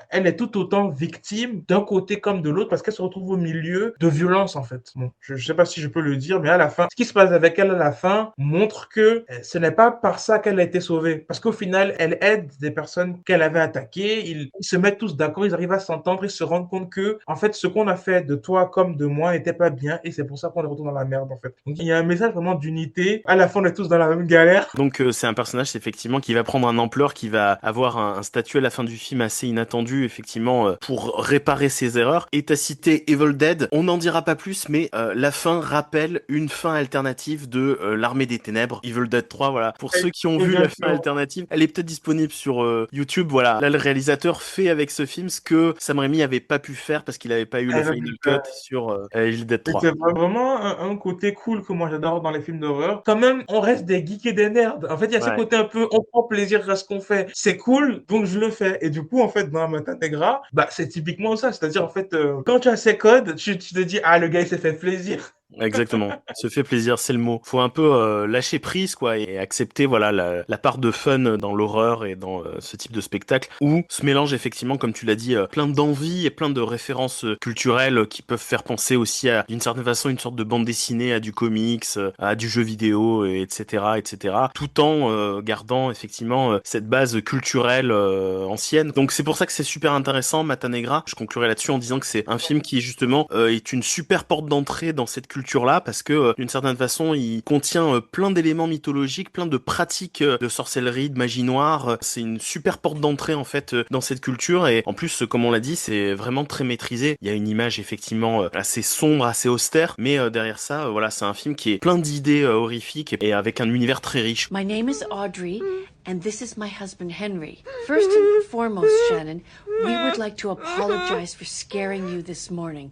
elle est tout autant victime d'un côté comme de l'autre parce qu'elle se retrouve au milieu de violence, en fait. Bon, je sais pas si je peux le dire, mais à la fin, ce qui se passe avec elle à la fin montre que ce n'est pas par ça qu'elle a été sauvée. Parce qu'au final, elle aide des personnes qu'elle avait attaquées, ils se mettent tous d'accord, ils arrivent à s'entendre, ils se rendent compte que, en fait, ce qu'on a fait de toi comme de moi n'était pas bien et c'est pour ça qu'on est retourné dans la merde, en fait. Donc, il y a un message vraiment d'unité. À la fin, on est tous dans la même galère. Donc c'est un personnage effectivement qui va prendre un ampleur, qui va avoir un statut à la fin du film assez inattendu effectivement pour réparer ses erreurs. Et t'as cité Evil Dead, on n'en dira pas plus, mais la fin rappelle une fin alternative de l'Armée des Ténèbres, Evil Dead 3, voilà. Pour ceux qui ont vu la fin alternative, elle est peut-être disponible sur YouTube, voilà. Là le réalisateur fait avec ce film ce que Sam Raimi avait pas pu faire parce qu'il avait pas eu le final cut sur Evil Dead 3. C'est vraiment un côté cool que moi j'adore dans les films d'horreur. Quand même, on reste des geeks et des nerds. En fait, il y a ce côté un peu, on prend plaisir à ce qu'on fait. C'est cool, donc je le fais. Et du coup, en fait, dans Mata Negra, c'est typiquement ça. C'est-à-dire, en fait, quand tu as ces codes, tu te dis, ah, le gars, il s'est fait plaisir. Exactement. Se fait plaisir, c'est le mot. Faut un peu lâcher prise, quoi, et accepter, voilà, la part de fun dans l'horreur et dans ce type de spectacle où se mélange effectivement, comme tu l'as dit, plein d'envies et plein de références culturelles qui peuvent faire penser aussi à, d'une certaine façon, une sorte de bande dessinée, à du comics, à du jeu vidéo, etc., etc., tout en gardant effectivement cette base culturelle ancienne. Donc c'est pour ça que c'est super intéressant, Mata Negra. Je conclurai là-dessus en disant que c'est un film qui justement est une super porte d'entrée dans cette culture-là parce que d'une certaine façon il contient plein d'éléments mythologiques, plein de pratiques de sorcellerie, de magie noire. C'est une super porte d'entrée en fait dans cette culture et en plus comme on l'a dit c'est vraiment très maîtrisé. Il y a une image effectivement assez sombre, assez austère, mais derrière ça voilà c'est un film qui est plein d'idées horrifiques et avec un univers très riche. My name is Audrey and this is my husband Henry. First and foremost, Shannon, we would like to apologize for scaring you this morning.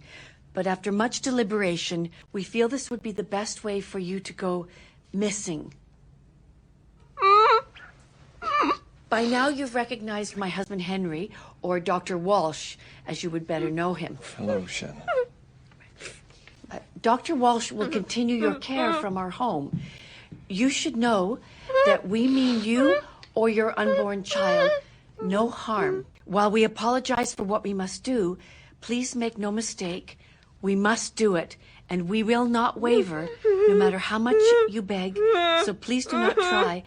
But after much deliberation, we feel this would be the best way for you to go missing. By now you've recognized my husband Henry, or Dr. Walsh, as you would better know him. Hello, Shannon. Dr. Walsh will continue your care from our home. You should know that we mean you or your unborn child no harm. While we apologize for what we must do, please make no mistake. We must do it, and we will not waver, no matter how much you beg, so please do not try,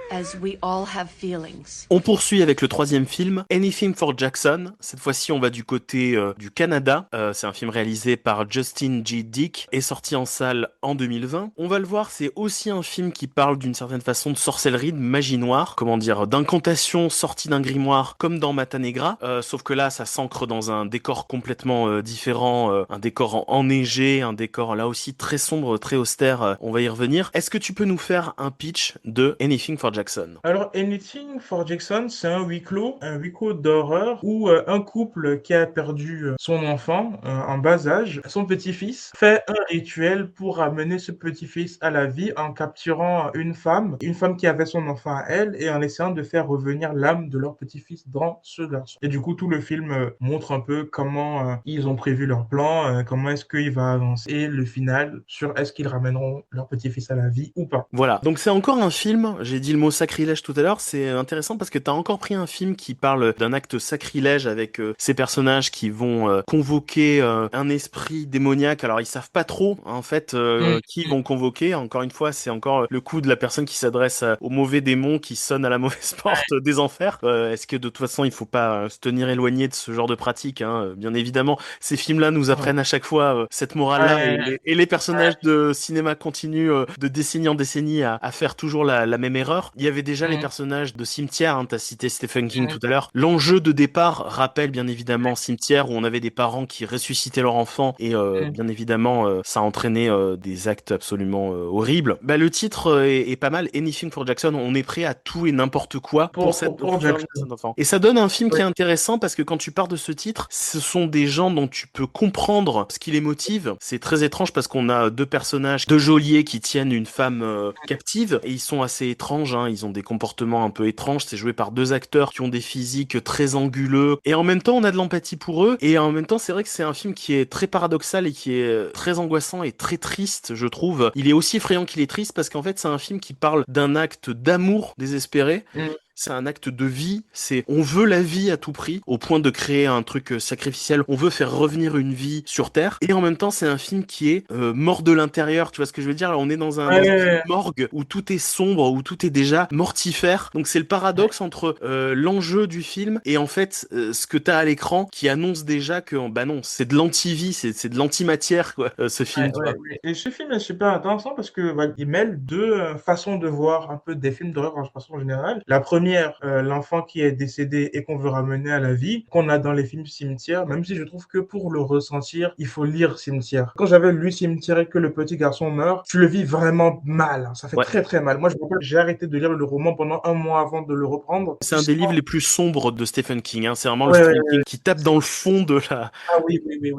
as we all have feelings. On poursuit avec le troisième film, Anything for Jackson. Cette fois-ci, on va du côté du Canada. C'est un film réalisé par Justin G. Dick et sorti en salle en 2020. On va le voir, c'est aussi un film qui parle d'une certaine façon de sorcellerie, de magie noire, comment dire, d'incantation sortie d'un grimoire comme dans Mata Negra. Sauf que là, ça s'ancre dans un décor complètement différent, un décor enneigé, un décor là aussi très sombre, très austère. On va y revenir. Est-ce que tu peux nous faire un pitch de Anything for Jackson? Jackson? Alors, Anything for Jackson, c'est un huis clos d'horreur où un couple qui a perdu son enfant en bas âge, son petit-fils, fait un rituel pour ramener ce petit-fils à la vie en capturant une femme qui avait son enfant à elle, et en essayant de faire revenir l'âme de leur petit-fils dans ce garçon. Et du coup, tout le film montre un peu comment ils ont prévu leur plan, comment est-ce qu'il va avancer, et le final sur est-ce qu'ils ramèneront leur petit-fils à la vie ou pas. Voilà, donc c'est encore un film, j'ai dit le mot sacrilège tout à l'heure, c'est intéressant parce que t'as encore pris un film qui parle d'un acte sacrilège avec ces personnages qui vont convoquer un esprit démoniaque. Alors ils savent pas trop en fait qui vont convoquer, encore une fois c'est encore le coup de la personne qui s'adresse au mauvais démon qui sonne à la mauvaise porte des enfers. Est-ce que de toute façon il faut pas se tenir éloigné de ce genre de pratique, hein, bien évidemment, ces films-là nous apprennent à chaque fois cette morale-là, et les personnages de cinéma continuent de décennie en décennie à faire toujours la même erreur. Il y avait déjà les personnages de Cimetière, hein, t'as cité Stephen King tout à l'heure. L'enjeu de départ rappelle bien évidemment Cimetière, où on avait des parents qui ressuscitaient leur enfant, et bien évidemment ça entraînait des actes absolument horribles. Bah, le titre est pas mal, Anything for Jackson, on est prêt à tout et n'importe quoi pour Jackson. cet enfant. Et ça donne un film qui est intéressant parce que quand tu pars de ce titre, ce sont des gens dont tu peux comprendre ce qui les motive. C'est très étrange parce qu'on a deux personnages, deux geôliers qui tiennent une femme captive, et ils sont assez étranges, hein, ils ont des comportements un peu étranges, c'est joué par deux acteurs qui ont des physiques très anguleux, et en même temps on a de l'empathie pour eux, et en même temps c'est vrai que c'est un film qui est très paradoxal et qui est très angoissant et très triste, je trouve. Il est aussi effrayant qu'il est triste parce qu'en fait c'est un film qui parle d'un acte d'amour désespéré. C'est un acte de vie, on veut la vie à tout prix, au point de créer un truc sacrificiel, on veut faire revenir une vie sur Terre, et en même temps c'est un film qui est mort de l'intérieur, tu vois ce que je veux dire? Là, on est dans une morgue où tout est sombre, où tout est déjà mortifère, donc c'est le paradoxe entre l'enjeu du film et en fait ce que t'as à l'écran qui annonce déjà que bah non, c'est de l'anti-vie, c'est de l'antimatière quoi, ce film. Et ce film est super intéressant parce que il mêle deux façons de voir un peu des films d'horreur en façon générale. La première, l'enfant qui est décédé et qu'on veut ramener à la vie, qu'on a dans les films Cimetière, même si je trouve que pour le ressentir, il faut lire Cimetière. Quand j'avais lu Cimetière et que le petit garçon meurt, tu le vis vraiment mal, hein. Ça fait très très mal. Moi je me rappelle, j'ai arrêté de lire le roman pendant un mois avant de le reprendre. C'est un des livres les plus sombres de Stephen King, hein. C'est vraiment le Stephen King qui tape dans le fond de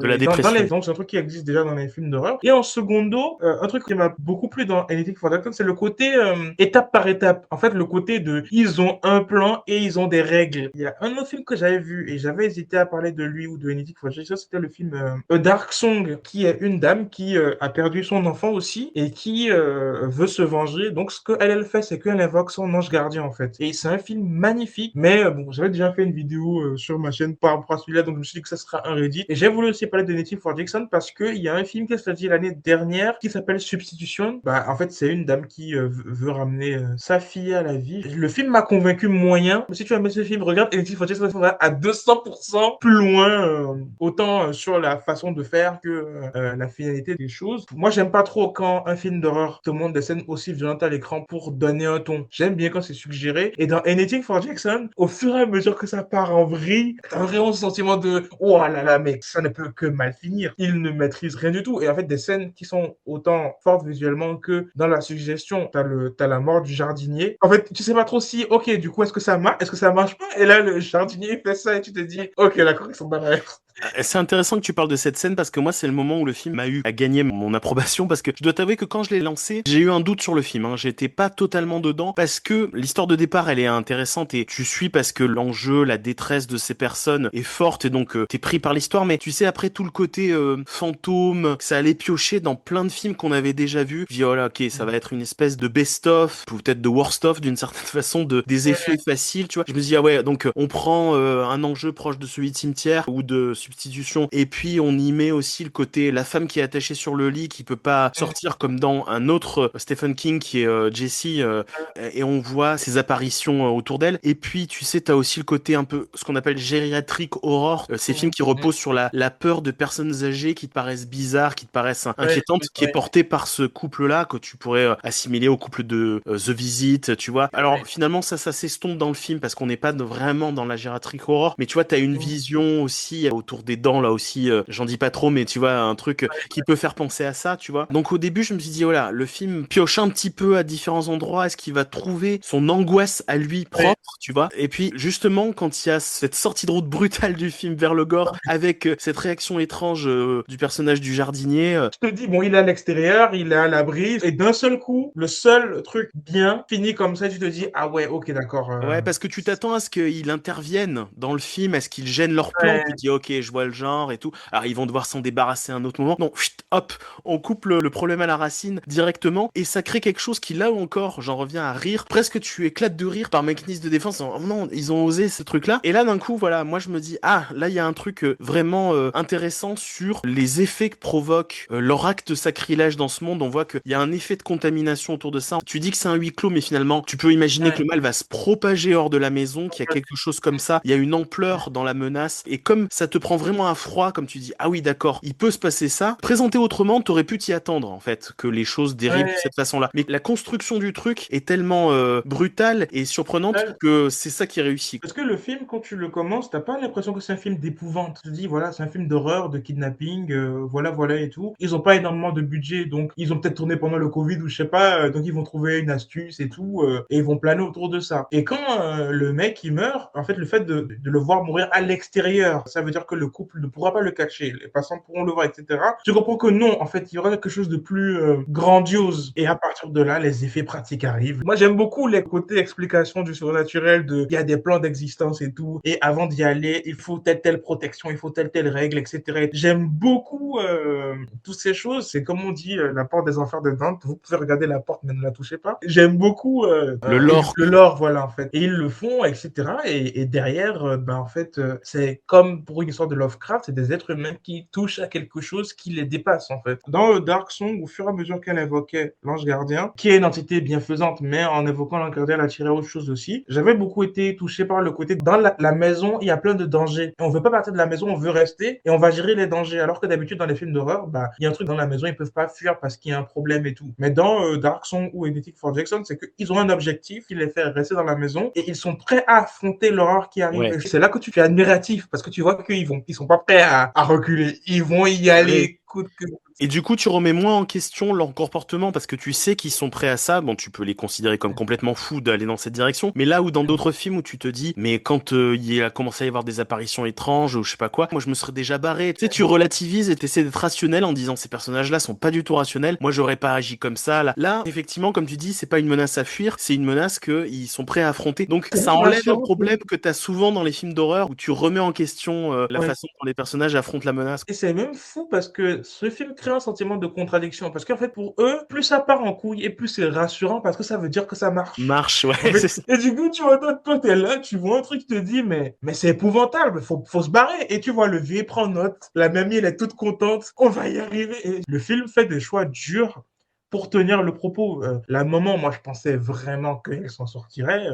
la dépression. Donc c'est un truc qui existe déjà dans les films d'horreur. Et en secondo, un truc qui m'a beaucoup plu dans Anything for Jackson, c'est le côté étape par étape. En fait, le côté de ils ont un plan et ils ont des règles. Il y a un autre film que j'avais vu et j'avais hésité à parler de lui ou de Anything for Jackson, c'était le film A Dark Song, qui est une dame qui a perdu son enfant aussi et qui veut se venger. Donc ce qu'elle fait, c'est qu'elle invoque son ange gardien en fait. Et c'est un film magnifique, mais bon, j'avais déjà fait une vidéo sur ma chaîne par rapport à celui-là, donc je me suis dit que ça sera un Reddit. Et j'ai voulu aussi parler de Anything for Jackson parce qu'il y a un film qui est sorti l'année dernière qui s'appelle Substitution. Bah en fait, c'est une dame qui veut ramener sa fille à la vie. Le film m'a convaincu moyen, mais si tu aimes ce film, regarde Anything for Jackson, ça va à 200% plus loin, autant sur la façon de faire que la finalité des choses. Moi, j'aime pas trop quand un film d'horreur te montre des scènes aussi violentes à l'écran pour donner un ton. J'aime bien quand c'est suggéré. Et dans Anything for Jackson, au fur et à mesure que ça part en vrille, t'as vraiment ce sentiment de oh là là, mec, ça ne peut que mal finir. Il ne maîtrise rien du tout. Et en fait, des scènes qui sont autant fortes visuellement que dans la suggestion. T'as la mort du jardinier. En fait, tu sais pas trop si, ok, du coup, est-ce que ça marche? Est-ce que ça marche pas? Et là, le jardinier fait ça et tu te dis, ok, d'accord, ils sont derrière. C'est intéressant que tu parles de cette scène parce que moi c'est le moment où le film a gagné mon approbation, parce que je dois t'avouer que quand je l'ai lancé, j'ai eu un doute sur le film, hein. J'étais pas totalement dedans parce que l'histoire de départ elle est intéressante et tu suis parce que l'enjeu, la détresse de ces personnes est forte et donc t'es pris par l'histoire, mais tu sais après tout le côté fantôme, ça allait piocher dans plein de films qu'on avait déjà vus. Je dis oh là ok, ça va être une espèce de best-of, peut-être de worst-of d'une certaine façon, des effets faciles, tu vois. Je me dis ah ouais, donc on prend un enjeu proche de celui de Cimetière ou de Substitution, et puis on y met aussi le côté la femme qui est attachée sur le lit qui peut pas sortir, comme dans un autre Stephen King qui est Jessie, et on voit ses apparitions autour d'elle. Et puis tu sais, t'as aussi le côté un peu ce qu'on appelle gériatrique horror, ces films qui reposent sur la peur de personnes âgées qui te paraissent bizarres, qui te paraissent inquiétantes, qui est portée par ce couple-là que tu pourrais assimiler au couple de The Visit, tu vois. Alors finalement ça s'estompe dans le film parce qu'on n'est pas vraiment dans la gériatrique horror, mais tu vois, t'as une vision aussi autour autour des dents là aussi, j'en dis pas trop, mais tu vois, un truc qui peut faire penser à ça, tu vois. Donc au début, je me suis dit, voilà, le film pioche un petit peu à différents endroits, est-ce qu'il va trouver son angoisse à lui propre, tu vois. Et puis justement, quand il y a cette sortie de route brutale du film vers le gore, avec cette réaction étrange du personnage du jardinier. Je te dis, bon, il est à l'extérieur, il est à l'abri, et d'un seul coup, le seul truc bien fini comme ça, tu te dis, ah ouais, ok, d'accord. Ouais, parce que tu t'attends à ce qu'il intervienne dans le film, à ce qu'ils gênent leur plan. Ouais. Tu te dis, ok, je vois le genre et tout. Alors, ils vont devoir s'en débarrasser à un autre moment. Non, chut, hop, on coupe le problème à la racine directement et ça crée quelque chose qui, là encore, j'en reviens à rire. Presque tu éclates de rire par mécanisme de défense. Oh non, ils ont osé ce truc-là. Et là, d'un coup, voilà, moi, je me dis, ah, là, il y a un truc vraiment intéressant sur les effets que provoque leur acte de sacrilège dans ce monde. On voit qu'il y a un effet de contamination autour de ça. Tu dis que c'est un huis clos, mais finalement, tu peux imaginer que le mal va se propager hors de la maison, qu'il y a quelque chose comme ça, il y a une ampleur dans la menace, et comme ça te prend vraiment à froid, comme tu dis, ah oui d'accord, il peut se passer ça, présenté autrement, t'aurais pu t'y attendre en fait, que les choses dérivent de cette façon-là. Mais la construction du truc est tellement brutale et surprenante que c'est ça qui réussit. Parce que le film, quand tu le commences, t'as pas l'impression que c'est un film d'épouvante. Tu te dis, voilà, c'est un film d'horreur, de kidnapping, voilà, voilà et tout. Ils ont pas énormément de budget, donc ils ont peut-être tourné pendant le Covid ou je sais pas, donc ils vont trouver une astuce et tout, et ils vont planer autour de ça. Et quand le mec il meurt, en fait, le fait de le voir mourir à l'extérieur, ça veut dire que le couple ne pourra pas le cacher, les passants pourront le voir, etc. Tu comprends que non, en fait, il y aura quelque chose de plus grandiose. Et à partir de là, les effets pratiques arrivent. Moi, j'aime beaucoup les côtés explication du surnaturel, il y a des plans d'existence et tout, et avant d'y aller, il faut telle protection, il faut telle règle, etc. J'aime beaucoup toutes ces choses. C'est comme on dit, la porte des enfers de Dante. Vous pouvez regarder la porte, mais ne la touchez pas. J'aime beaucoup le lore. Le lore, voilà, en fait. Et ils le font, etc. Et derrière, ben, en fait, c'est comme pour une histoire de Lovecraft, c'est des êtres humains qui touchent à quelque chose qui les dépasse, en fait. Dans Dark Song, au fur et à mesure qu'elle évoquait l'ange gardien, qui est une entité bienfaisante, mais en évoquant l'ange gardien, elle attirait autre chose aussi, j'avais beaucoup été touché par le côté, dans la maison, il y a plein de dangers. Et on veut pas partir de la maison, on veut rester, et on va gérer les dangers. Alors que d'habitude, dans les films d'horreur, bah, il y a un truc dans la maison, ils peuvent pas fuir parce qu'il y a un problème et tout. Mais dans Dark Song ou Anything for Jackson, c'est qu'ils ont un objectif qui les fait rester dans la maison, et ils sont prêts à affronter l'horreur qui arrive. Ouais. C'est là que tu es admiratif, parce que tu vois ils sont pas prêts à reculer. Ils vont y aller coûte que coûte. Et du coup, tu remets moins en question leur comportement parce que tu sais qu'ils sont prêts à ça. Bon, tu peux les considérer comme complètement fous d'aller dans cette direction. Mais là où dans d'autres films où tu te dis, mais quand il a commencé à y avoir des apparitions étranges ou je sais pas quoi, moi je me serais déjà barré. Tu sais, tu relativises et t'essaies d'être rationnel en disant ces personnages-là sont pas du tout rationnels. Moi, j'aurais pas agi comme ça. Là, effectivement, comme tu dis, c'est pas une menace à fuir, c'est une menace qu'ils sont prêts à affronter. Donc ça enlève un problème que t'as souvent dans les films d'horreur où tu remets en question la façon dont les personnages affrontent la menace. Et c'est même fou parce que ce film crée un sentiment de contradiction. Parce qu'en fait, pour eux, plus ça part en couille et plus c'est rassurant parce que ça veut dire que ça marche. Marche, ouais. En fait, et du coup, tu vois, toi, t'es là, tu vois un truc, tu te dis, mais c'est épouvantable, faut se barrer. Et tu vois, le vieux prend note, la mamie, elle est toute contente, on va y arriver. Et le film fait des choix durs pour tenir le propos. La maman, moi, je pensais vraiment qu'elle s'en sortirait,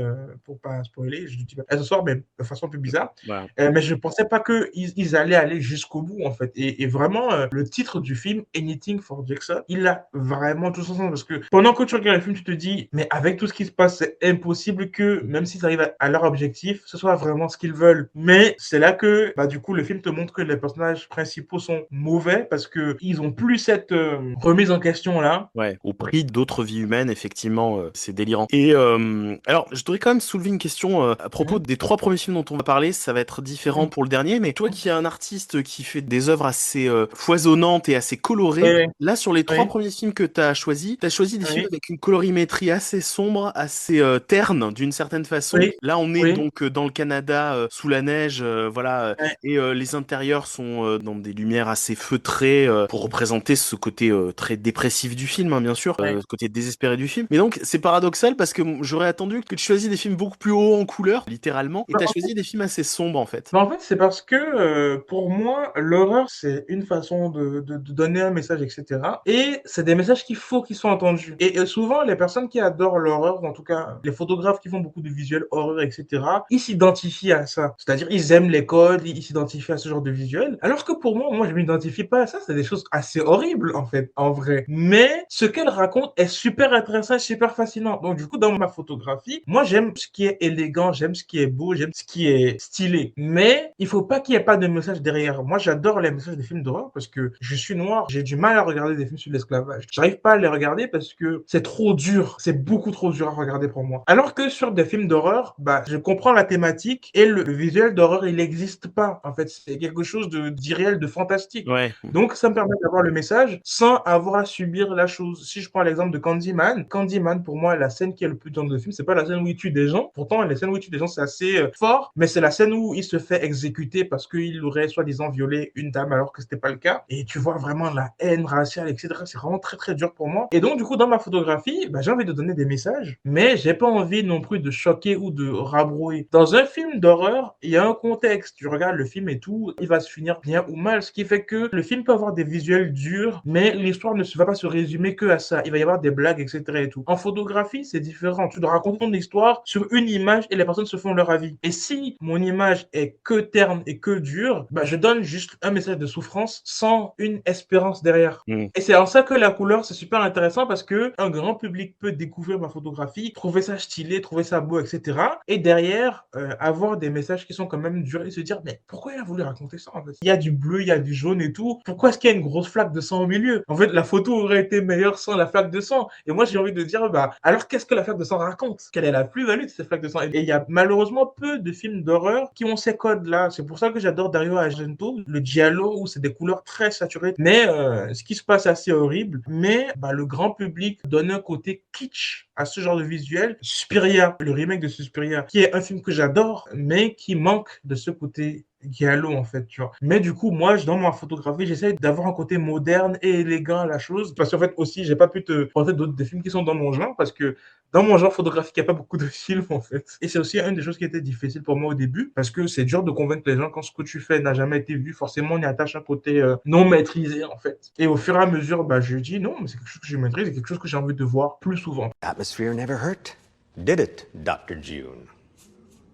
pour pas spoiler, je dis elle s'en sort, mais de façon plus bizarre. Ouais. Mais je pensais pas qu'ils allaient aller jusqu'au bout, en fait. Et vraiment, le titre du film, Anything for Jackson, il a vraiment tout son sens, parce que pendant que tu regardes le film, tu te dis, mais avec tout ce qui se passe, c'est impossible que, même s'ils arrivent à leur objectif, ce soit vraiment ce qu'ils veulent. Mais c'est là que, bah, du coup, le film te montre que les personnages principaux sont mauvais, parce que ils ont plus cette remise en question-là. Ouais. Au prix d'autres vies humaines, effectivement, c'est délirant. Et alors, je voudrais quand même soulever une question à propos des 3 premiers films dont on va parler. Ça va être différent pour le dernier, mais toi qui es un artiste qui fait des œuvres assez foisonnantes et assez colorées, là, sur les 3 premiers films que tu as choisi des films avec une colorimétrie assez sombre, assez terne, d'une certaine façon. Là, on est donc dans le Canada, sous la neige, voilà, et les intérieurs sont dans des lumières assez feutrées pour représenter ce côté très dépressif du film, hein, bien sûr, côté désespéré du film. Mais donc, c'est paradoxal parce que j'aurais attendu que tu choisisses des films beaucoup plus hauts en couleur, littéralement, et t'as choisi des films assez sombres, en fait. En fait, c'est parce que, pour moi, l'horreur, c'est une façon de donner un message, etc. Et c'est des messages qu'il faut qu'ils soient entendus. Et souvent, les personnes qui adorent l'horreur, ou en tout cas, les photographes qui font beaucoup de visuels horreur, etc., ils s'identifient à ça. C'est-à-dire, ils aiment les codes, ils s'identifient à ce genre de visuel. Alors que pour moi, je m'identifie pas à ça. C'est des choses assez horribles, en fait, en vrai. Mais ce ce qu'elle raconte est super intéressant et super fascinant. Donc, du coup, dans ma photographie, moi, j'aime ce qui est élégant, j'aime ce qui est beau, j'aime ce qui est stylé. Mais il faut pas qu'il y ait pas de message derrière. Moi, j'adore les messages des films d'horreur parce que je suis noir, j'ai du mal à regarder des films sur l'esclavage. J'arrive pas à les regarder parce que c'est trop dur, c'est beaucoup trop dur à regarder pour moi. Alors que sur des films d'horreur, bah, je comprends la thématique et le visuel d'horreur, il n'existe pas. En fait, c'est quelque chose d'irréel, de fantastique. Ouais. Donc, ça me permet d'avoir le message sans avoir à subir la chose. Si je prends l'exemple de Candyman, Candyman, pour moi, la scène qui est le plus dans le film, c'est pas la scène où il tue des gens. Pourtant, les scènes où il tue des gens, c'est assez fort, mais c'est la scène où il se fait exécuter parce qu'il aurait soi-disant violé une dame alors que c'était pas le cas. Et tu vois vraiment la haine raciale, etc. C'est vraiment très très dur pour moi. Et donc, du coup, dans ma photographie, bah, j'ai envie de donner des messages, mais j'ai pas envie non plus de choquer ou de rabrouer. Dans un film d'horreur, il y a un contexte. Tu regardes le film et tout, il va se finir bien ou mal, ce qui fait que le film peut avoir des visuels durs, mais l'histoire ne va pas se résumer que à ça. Il va y avoir des blagues, etc. et tout. En photographie, c'est différent. Tu dois raconter ton histoire sur une image et les personnes se font leur avis. Et si mon image est que terne et que dure, bah, je donne juste un message de souffrance sans une espérance derrière. Et c'est en ça que la couleur, c'est super intéressant parce que un grand public peut découvrir ma photographie, trouver ça stylé, trouver ça beau, etc. Et derrière, avoir des messages qui sont quand même durs et se dire, mais pourquoi il a voulu raconter ça en fait? Il y a du bleu, il y a du jaune et tout. Pourquoi est-ce qu'il y a une grosse flaque de sang au milieu? En fait, la photo aurait été meilleure sans la flaque de sang. Et moi, j'ai envie de dire, bah, alors qu'est-ce que la flaque de sang raconte? Quelle est la plus-value de cette flaque de sang? Et il y a malheureusement peu de films d'horreur qui ont ces codes-là. C'est pour ça que j'adore Dario Argento, le giallo, où c'est des couleurs très saturées. Mais ce qui se passe est assez horrible. Mais bah, le grand public donne un côté kitsch à ce genre de visuel. Suspiria, le remake de Suspiria, qui est un film que j'adore, mais qui manque de ce côté giallo en fait, tu vois. Mais du coup, moi, dans ma photographie, j'essaie d'avoir un côté moderne et élégant à la chose, parce qu'en fait aussi, j'ai pas pu te présenter d'autres des films qui sont dans mon genre, parce que dans mon genre photographique, il n'y a pas beaucoup de films en fait. Et c'est aussi une des choses qui était difficile pour moi au début, parce que c'est dur de convaincre les gens quand ce que tu fais n'a jamais été vu. Forcément, on y attache un côté non maîtrisé en fait. Et au fur et à mesure, bah, je dis non, mais c'est quelque chose que je maîtrise, c'est quelque chose que j'ai envie de voir plus souvent. Atmosphere never hurt, did it, Dr. June?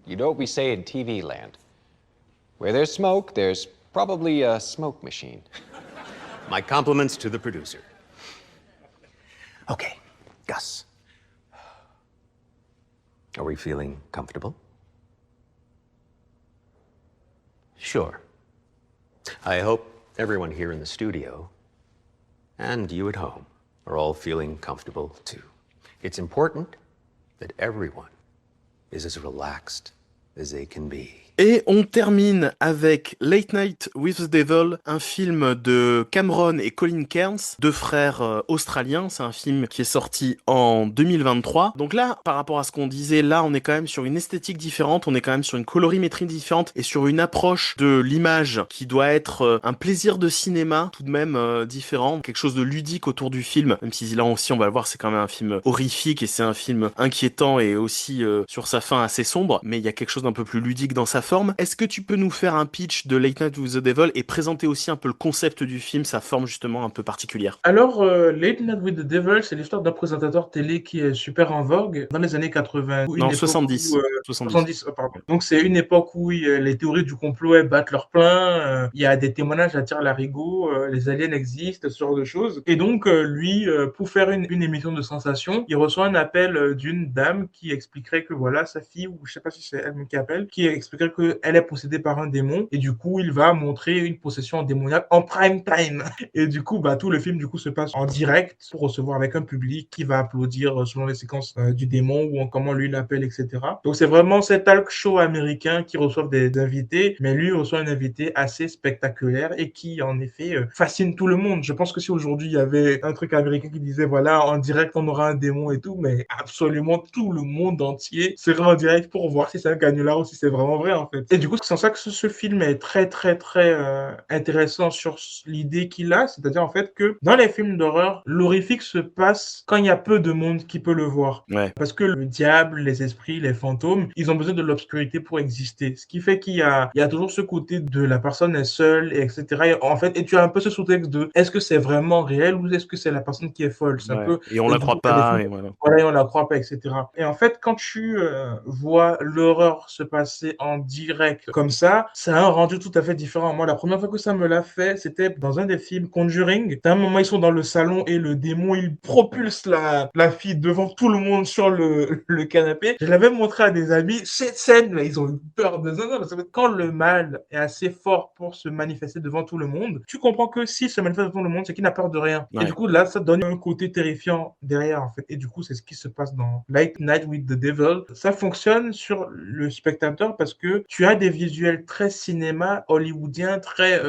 You know what we say in TV land? Where there's smoke, there's probably a smoke machine. My compliments to the producer. Okay, Gus. Are we feeling comfortable? Sure. I hope everyone here in the studio, and you at home, are all feeling comfortable too. It's important that everyone is as relaxed as they can be. Et on termine avec Late Night with the Devil, un film de Cameron et Colin Cairns, deux frères australiens. C'est un film qui est sorti en 2023. Donc là, par rapport à ce qu'on disait, là, on est quand même sur une esthétique différente, on est quand même sur une colorimétrie différente et sur une approche de l'image qui doit être un plaisir de cinéma tout de même différent, quelque chose de ludique autour du film, même si là aussi, on va le voir, c'est quand même un film horrifique et c'est un film inquiétant et aussi sur sa fin assez sombre, mais il y a quelque chose d'un peu plus ludique dans sa forme. Est-ce que tu peux nous faire un pitch de Late Night with the Devil et présenter aussi un peu le concept du film, sa forme justement un peu particulière? Alors, Late Night with the Devil, c'est l'histoire d'un présentateur télé qui est super en vogue dans les années 80. Non, 70. 70, pardon. Donc, c'est une époque où les théories du complot elles battent leur plein. Il y a des témoignages à tire-larigot, les aliens existent, ce genre de choses. Et donc, lui, pour faire une émission de sensation, il reçoit un appel d'une dame qui expliquerait que voilà, sa fille, ou je sais pas si c'est elle qui appelle, qui expliquerait qu'elle est possédée par un démon. Et du coup, il va montrer une possession démoniaque en prime time. Et du coup, bah, tout le film, du coup, se passe en direct pour recevoir avec un public qui va applaudir selon les séquences du démon ou comment lui l'appelle, etc. Donc, c'est vraiment cet talk show américain qui reçoit des invités, mais lui reçoit un invité assez spectaculaire et qui, en effet, fascine tout le monde. Je pense que si aujourd'hui, il y avait un truc américain qui disait, voilà, en direct, on aura un démon et tout, mais absolument tout le monde entier serait en direct pour voir si c'est un canular ou si c'est vraiment vrai, en fait. Et du coup, c'est en ça que ce film est très, très, très intéressant sur l'idée qu'il a, c'est-à-dire, en fait, que dans les films d'horreur, l'horrifique se passe quand il y a peu de monde qui peut le voir. Ouais. Parce que le diable, les esprits, les fantômes, ils ont besoin de l'obscurité pour exister. Ce qui fait qu'il y a toujours ce côté de la personne est seule, et etc. Et en fait, et tu as un peu ce sous-texte de est-ce que c'est vraiment réel ou est-ce que c'est la personne qui est folle? C'est un peu, et on la croit pas, et voilà. Et on la croit pas, etc. Et en fait, quand tu vois l'horreur se passer en direct comme ça a un rendu tout à fait différent. Moi, la première fois que ça me l'a fait, c'était dans un des films Conjuring. À un moment, ils sont dans le salon et le démon, il propulse la fille devant tout le monde sur le canapé. Je l'avais montré à des amis. Cette scène, là, ils ont eu peur de ça. Parce que quand le mal est assez fort pour se manifester devant tout le monde, tu comprends que s'il se manifeste devant le monde, c'est qu'il n'a peur de rien. Ouais. Et du coup, là, ça donne un côté terrifiant derrière, en fait. Et du coup, c'est ce qui se passe dans Late Night with the Devil. Ça fonctionne sur le spectateur parce que tu as des visuels très cinéma hollywoodien, très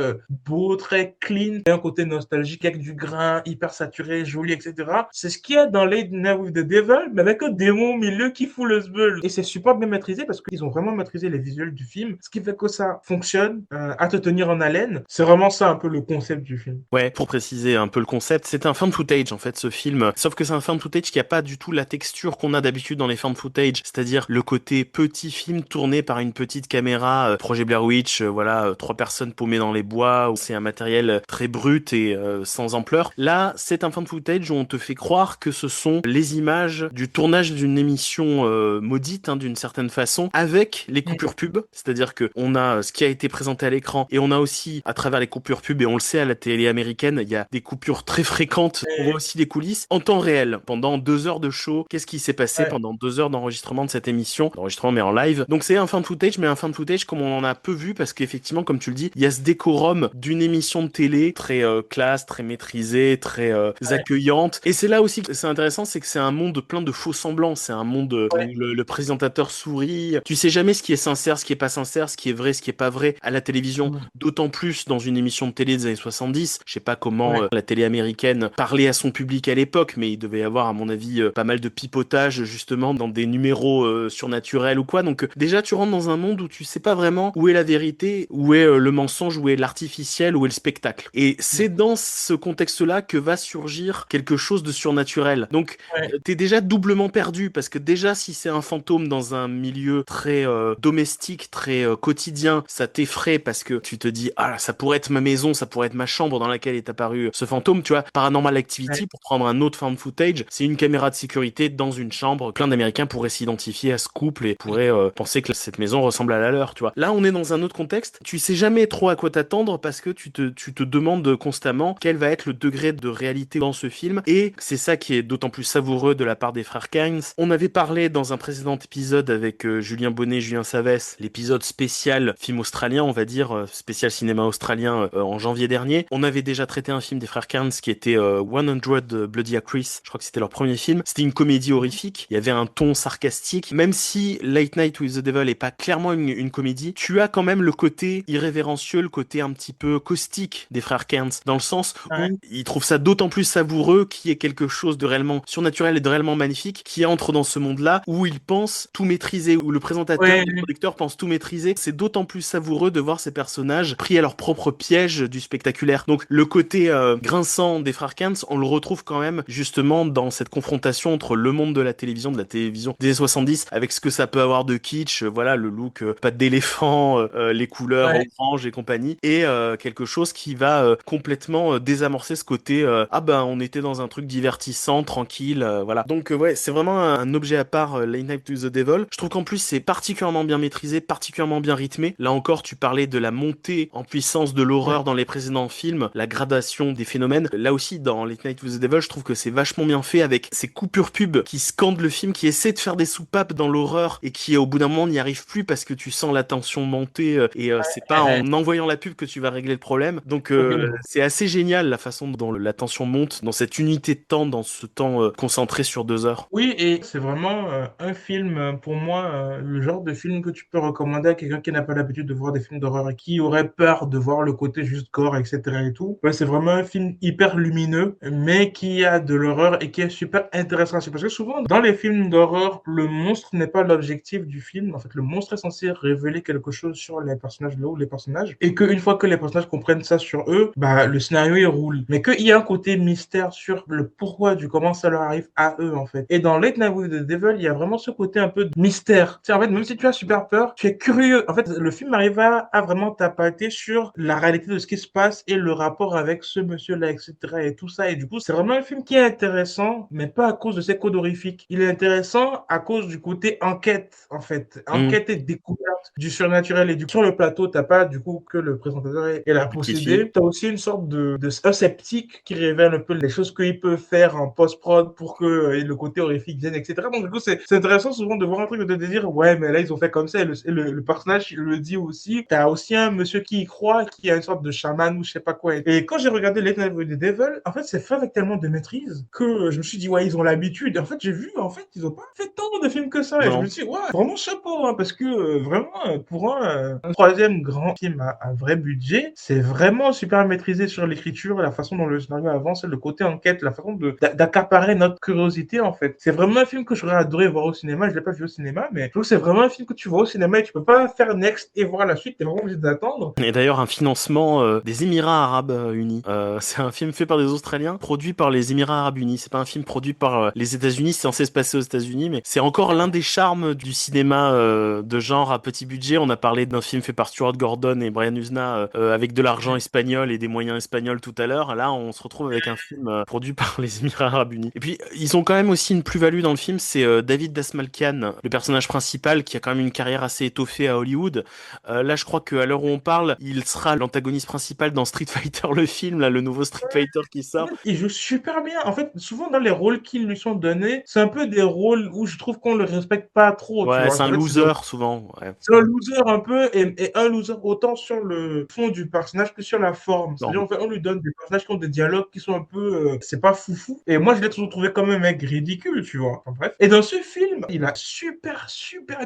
beau, très clean, un côté nostalgique avec du grain, hyper saturé, joli, etc. C'est ce qu'il y a dans Late Night with the Devil, mais avec un démon au milieu qui fout le sbeul. Et c'est super bien maîtrisé parce qu'ils ont vraiment maîtrisé les visuels du film, ce qui fait que ça fonctionne à te tenir en haleine. C'est vraiment ça un peu le concept du film. Ouais, pour préciser un peu le concept, c'est un found footage en fait ce film, sauf que c'est un found footage qui a pas du tout la texture qu'on a d'habitude dans les found footage, c'est-à-dire le côté petit film tourné par une petite caméra, projet Blair Witch, voilà, 3 personnes paumées dans les bois, où c'est un matériel très brut et sans ampleur. Là, c'est un found footage où on te fait croire que ce sont les images du tournage d'une émission maudite, hein, d'une certaine façon, avec les coupures pub, c'est-à-dire que on a ce qui a été présenté à l'écran et on a aussi à travers les coupures pub, et on le sait à la télé américaine, il y a des coupures très fréquentes, on voit aussi des coulisses en temps réel, pendant 2 heures de show, qu'est-ce qui s'est passé pendant 2 heures d'enregistrement de cette émission, d'enregistrement mais en live. Donc c'est un found footage, mais un found footage comme on en a peu vu, parce qu'effectivement, comme tu le dis, il y a ce décorum d'une émission de télé très classe, très maîtrisée, très accueillante. Et c'est là aussi que c'est intéressant, c'est que c'est un monde plein de faux semblants, c'est un monde où le présentateur sourit, tu sais jamais ce qui est sincère, ce qui est pas sincère, ce qui est vrai, ce qui est pas vrai à la télévision, d'autant plus dans une émission de télé des années 70. Je sais pas comment la télé américaine parlait à son public à l'époque, mais il devait y avoir à mon avis pas mal de pipotage justement dans des numéros surnaturels ou quoi. Donc déjà tu rentres dans un monde où tu sais pas vraiment où est la vérité, où est le mensonge, où est l'artificiel, où est le spectacle. Et c'est dans ce contexte-là que va surgir quelque chose de surnaturel. Donc t'es déjà doublement perdu, parce que déjà si c'est un fantôme dans un milieu très domestique, très quotidien, ça t'effraie parce que tu te dis ah ça pourrait être ma maison, ça pourrait être ma chambre dans laquelle est apparu ce fantôme, tu vois. Paranormal Activity, pour prendre un autre found footage, c'est une caméra de sécurité dans une chambre. Plein d'Américains pourraient s'identifier à ce couple et pourraient penser que cette maison ressemble à la leur, tu vois. Là, on est dans un autre contexte. Tu sais jamais trop à quoi t'attendre parce que tu te demandes constamment quel va être le degré de réalité dans ce film, et c'est ça qui est d'autant plus savoureux de la part des frères Kynes. On avait parlé dans un précédent épisode avec Julien Bonnet, Julien Savès, l'épisode spécial film australien, on va dire, spécial cinéma australien en janvier dernier. On avait déjà traité un film des frères Kynes qui était 100 Bloody Chris. Je crois que c'était leur premier film. C'était une comédie horrifique. Il y avait un ton sarcastique. Même si Late Night with the Devil est pas clairement une comédie, tu as quand même le côté irrévérencieux, le côté un petit peu caustique des frères Kynes, dans le sens où ils trouvent ça d'autant plus savoureux qu'il y ait quelque chose de réellement surnaturel et de réellement magnifique qui entre dans ce monde-là, où ils pensent tout maîtriser, où le présentateur et le producteur pensent tout maîtriser. C'est d'autant plus savoureux de voir ces personnages pris à leur propre piège du spectaculaire. Donc le côté grinçant des frères Kynes, on le retrouve quand même justement dans cette confrontation entre le monde de la télévision des années 70, avec ce que ça peut avoir de kitsch, voilà, le look patte d'éléphant, les couleurs orange et compagnie, et quelque chose qui va complètement désamorcer ce côté ah ben on était dans un truc divertissant, tranquille, voilà. Donc ouais, c'est vraiment un objet à part, Late Night with the Devil. Je trouve qu'en plus c'est particulièrement bien maîtrisé, particulièrement bien rythmé. Là encore, tu parlais de la montée en puissance de l'horreur dans les précédents films, la gradation des phénomènes. Là aussi, dans Late Night with the Devil, je trouve que c'est vachement bien fait, avec ces coupures pub qui scandent le film, qui essaient de faire des soupapes dans l'horreur et qui au bout d'un moment n'y arrivent plus parce que tu sens la tension monter et c'est pas en envoyant la pub que tu vas régler le problème. Donc c'est assez génial la façon dont la tension monte dans cette unité de temps, dans ce temps concentré sur 2 heures. Oui, et c'est vraiment un film, pour moi, le genre de film que tu peux recommander à quelqu'un qui n'a pas l'habitude de voir des films d'horreur et qui aurait peur de voir le côté juste gore, etc. et tout. Ouais, c'est vraiment un film hyper lumineux, mais qui a de l'horreur et qui est super intéressant. C'est parce que souvent, dans les films d'horreur, le monstre n'est pas l'objectif du film. En fait, le monstre est censé révéler quelque chose sur les personnages, là où les personnages, et qu'une fois que les personnages comprennent ça sur eux, bah, le scénario, il roule. Mais qu'il y a un côté mystère sur le pourquoi du comment ça leur arrive à eux, en fait. Et dans Late Night with the Devil, il y a vraiment ce côté un peu de mystère. Tu sais, en fait, même si tu as super peur, tu es curieux. En fait, le film arrive à vraiment t'appâter sur la réalité de ce qui se passe et le rapport avec ce monsieur-là, etc. et tout ça. Et du coup, c'est vraiment un film qui est intéressant, mais pas à cause de ses codes horrifiques. Il est intéressant à cause du côté enquête, en fait. Enquête et découverte. découverte du surnaturel et sur le plateau, t'as pas du coup que le présentateur et la possédée. T'as aussi une sorte de un sceptique qui révèle un peu les choses qu'il peut faire en post-prod pour que le côté horrifique vienne, etc. Donc du coup, c'est intéressant souvent de voir un truc de te dire, ouais, mais là, ils ont fait comme ça, et le personnage il le dit aussi. T'as aussi un monsieur qui y croit, qui a une sorte de chaman ou je sais pas quoi. Et quand j'ai regardé Late Night with the Devil, en fait, c'est fait avec tellement de maîtrise que je me suis dit, ouais, ils ont l'habitude. Et en fait, j'ai vu, en fait, ils ont pas fait tant de films que ça. Et je me suis dit, ouais, vraiment chapeau, hein, parce que vraiment, pour un troisième grand film à vrai budget, c'est vraiment super maîtrisé sur l'écriture, la façon dont le scénario avance, le côté enquête, la façon d'accaparer notre curiosité, en fait. C'est vraiment un film que j'aurais adoré voir au cinéma. Je l'ai pas vu au cinéma, mais je trouve que c'est vraiment un film que tu vois au cinéma et tu peux pas faire next et voir la suite. T'es vraiment obligé d'attendre. Et d'ailleurs, un financement des Émirats Arabes Unis. C'est un film fait par des Australiens, produit par les Émirats Arabes Unis. C'est pas un film produit par les États-Unis. C'est censé se passer aux États-Unis, mais c'est encore l'un des charmes du cinéma de genre à petit budget. On a parlé d'un film fait par Stuart Gordon et Brian Usna avec de l'argent espagnol et des moyens espagnols tout à l'heure. Là, on se retrouve avec un film produit par les Émirats Arabes Unis. Et puis, ils ont quand même aussi une plus-value dans le film. C'est David Dasmalkian, le personnage principal, qui a quand même une carrière assez étoffée à Hollywood. Là, je crois qu'à l'heure où on parle, il sera l'antagoniste principal dans Street Fighter, le film, là, le nouveau Street Fighter qui sort. Il joue super bien. En fait, souvent dans les rôles qui lui sont donnés, c'est un peu des rôles où je trouve qu'on le respecte pas trop. Ouais, tu vois. c'est un loser souvent. Ouais. C'est un loser un peu, et un loser autant sur le fond du personnage que sur la forme. C'est-à-dire, en fait, on lui donne des personnages qui ont des dialogues qui sont un peu, c'est pas foufou. Et moi, je l'ai toujours trouvé comme un mec ridicule, tu vois. Enfin, bref. Et dans ce film, il a super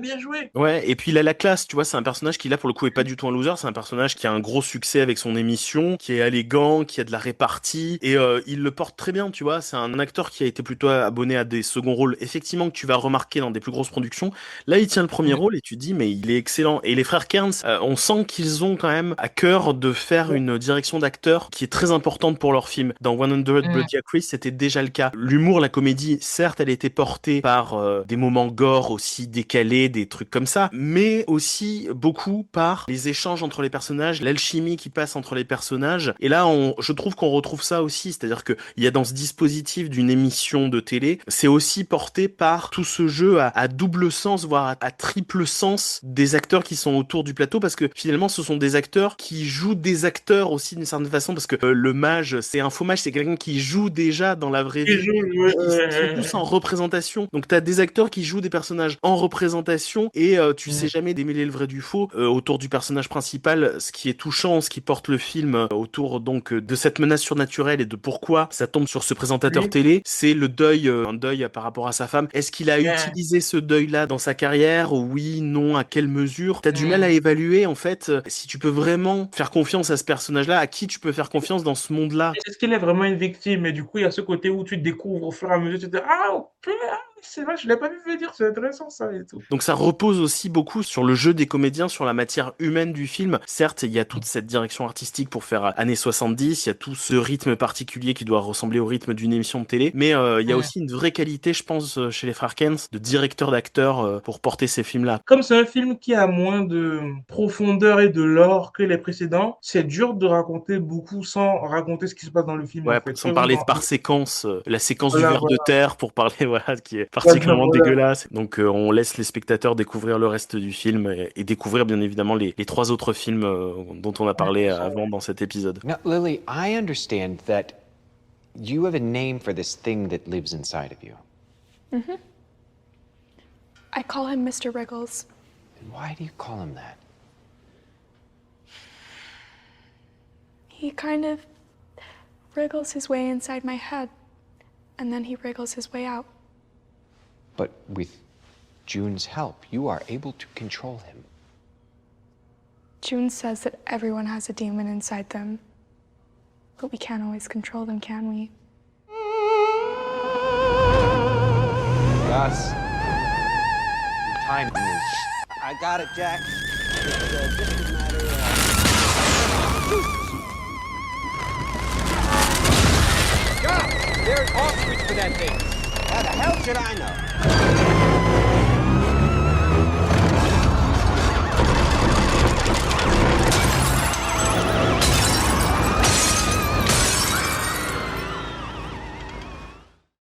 bien joué. Ouais, et puis il a la classe, tu vois, c'est un personnage qui là pour le coup est pas du tout un loser, c'est un personnage qui a un gros succès avec son émission, qui est élégant, qui a de la répartie, et il le porte très bien, tu vois, c'est un acteur qui a été plutôt abonné à des seconds rôles, effectivement, que tu vas remarquer dans des plus grosses productions. Là, il tient le premier rôle et tu te dis, mais il est excellent. Et les frères Kearns, on sent qu'ils ont quand même à cœur de faire une direction d'acteur qui est très importante pour leur film. Dans 100 Bloody Acres, c'était déjà le cas. L'humour, la comédie, certes, elle était portée par des moments gore aussi décalés, des trucs comme ça, mais aussi beaucoup par les échanges entre les personnages, l'alchimie qui passe entre les personnages. Et là, je trouve qu'on retrouve ça aussi, c'est-à-dire que il y a dans ce dispositif d'une émission de télé, c'est aussi porté par tout ce jeu à double sens, voire à triple sens des acteurs qui sont autour du plateau, parce que finalement, ce sont des acteurs qui jouent des acteurs aussi d'une certaine façon, parce que le mage, c'est un faux mage, c'est quelqu'un qui joue déjà dans la vraie vie. Ils sont tous en représentation. Donc t'as des acteurs qui jouent des personnages en représentation et tu sais jamais démêler le vrai du faux autour du personnage principal. Ce qui est touchant, ce qui porte le film autour donc de cette menace surnaturelle et de pourquoi ça tombe sur ce présentateur télé, c'est le deuil, un deuil par rapport à sa femme. Est-ce qu'il a utilisé ce deuil-là dans sa carrière? Oui, non, à quelle mesure? T'as du mal à évaluer en fait si tu peux vraiment faire confiance à ce personnage-là, à qui tu peux faire confiance dans ce monde-là. Est-ce qu'il est vraiment une victime? Et du coup, il y a ce côté où tu découvres au fur et à mesure, tu te dis, ah, ok, c'est vrai, je l'ai pas vu venir, c'est intéressant ça et tout. Donc ça repose aussi beaucoup sur le jeu des comédiens, sur la matière humaine du film. Certes, il y a toute cette direction artistique pour faire années 70, il y a tout ce rythme particulier qui doit ressembler au rythme d'une émission de télé, mais il y a aussi une vraie qualité, je pense, chez les frères Kearns, de directeur d'acteurs pour porter ces films-là. Comme c'est un film qui a moins de profondeur et de lore que les précédents, c'est dur de raconter beaucoup sans raconter ce qui se passe dans le film. Ouais, en fait. sans parler par séquence, la séquence du ver de terre pour parler, voilà, qui est particulièrement dégueulasse. Donc on laisse les spectateurs découvrir le reste du film et découvrir bien évidemment les trois autres films dont on a parlé avant dans cet épisode. Now, Lily, I understand that you have a name for this thing that lives inside of you. Mm-hmm. I call him Mr. Wriggles. And why do you call him that? He kind of wriggles his way inside my head, and then he wriggles his way out. But with June's help, you are able to control him. June says that everyone has a demon inside them, but we can't always control them, can we? Gus, your time is... I got it, Jack. It's just a matter God, there's ostrich for that thing. How the hell should I know?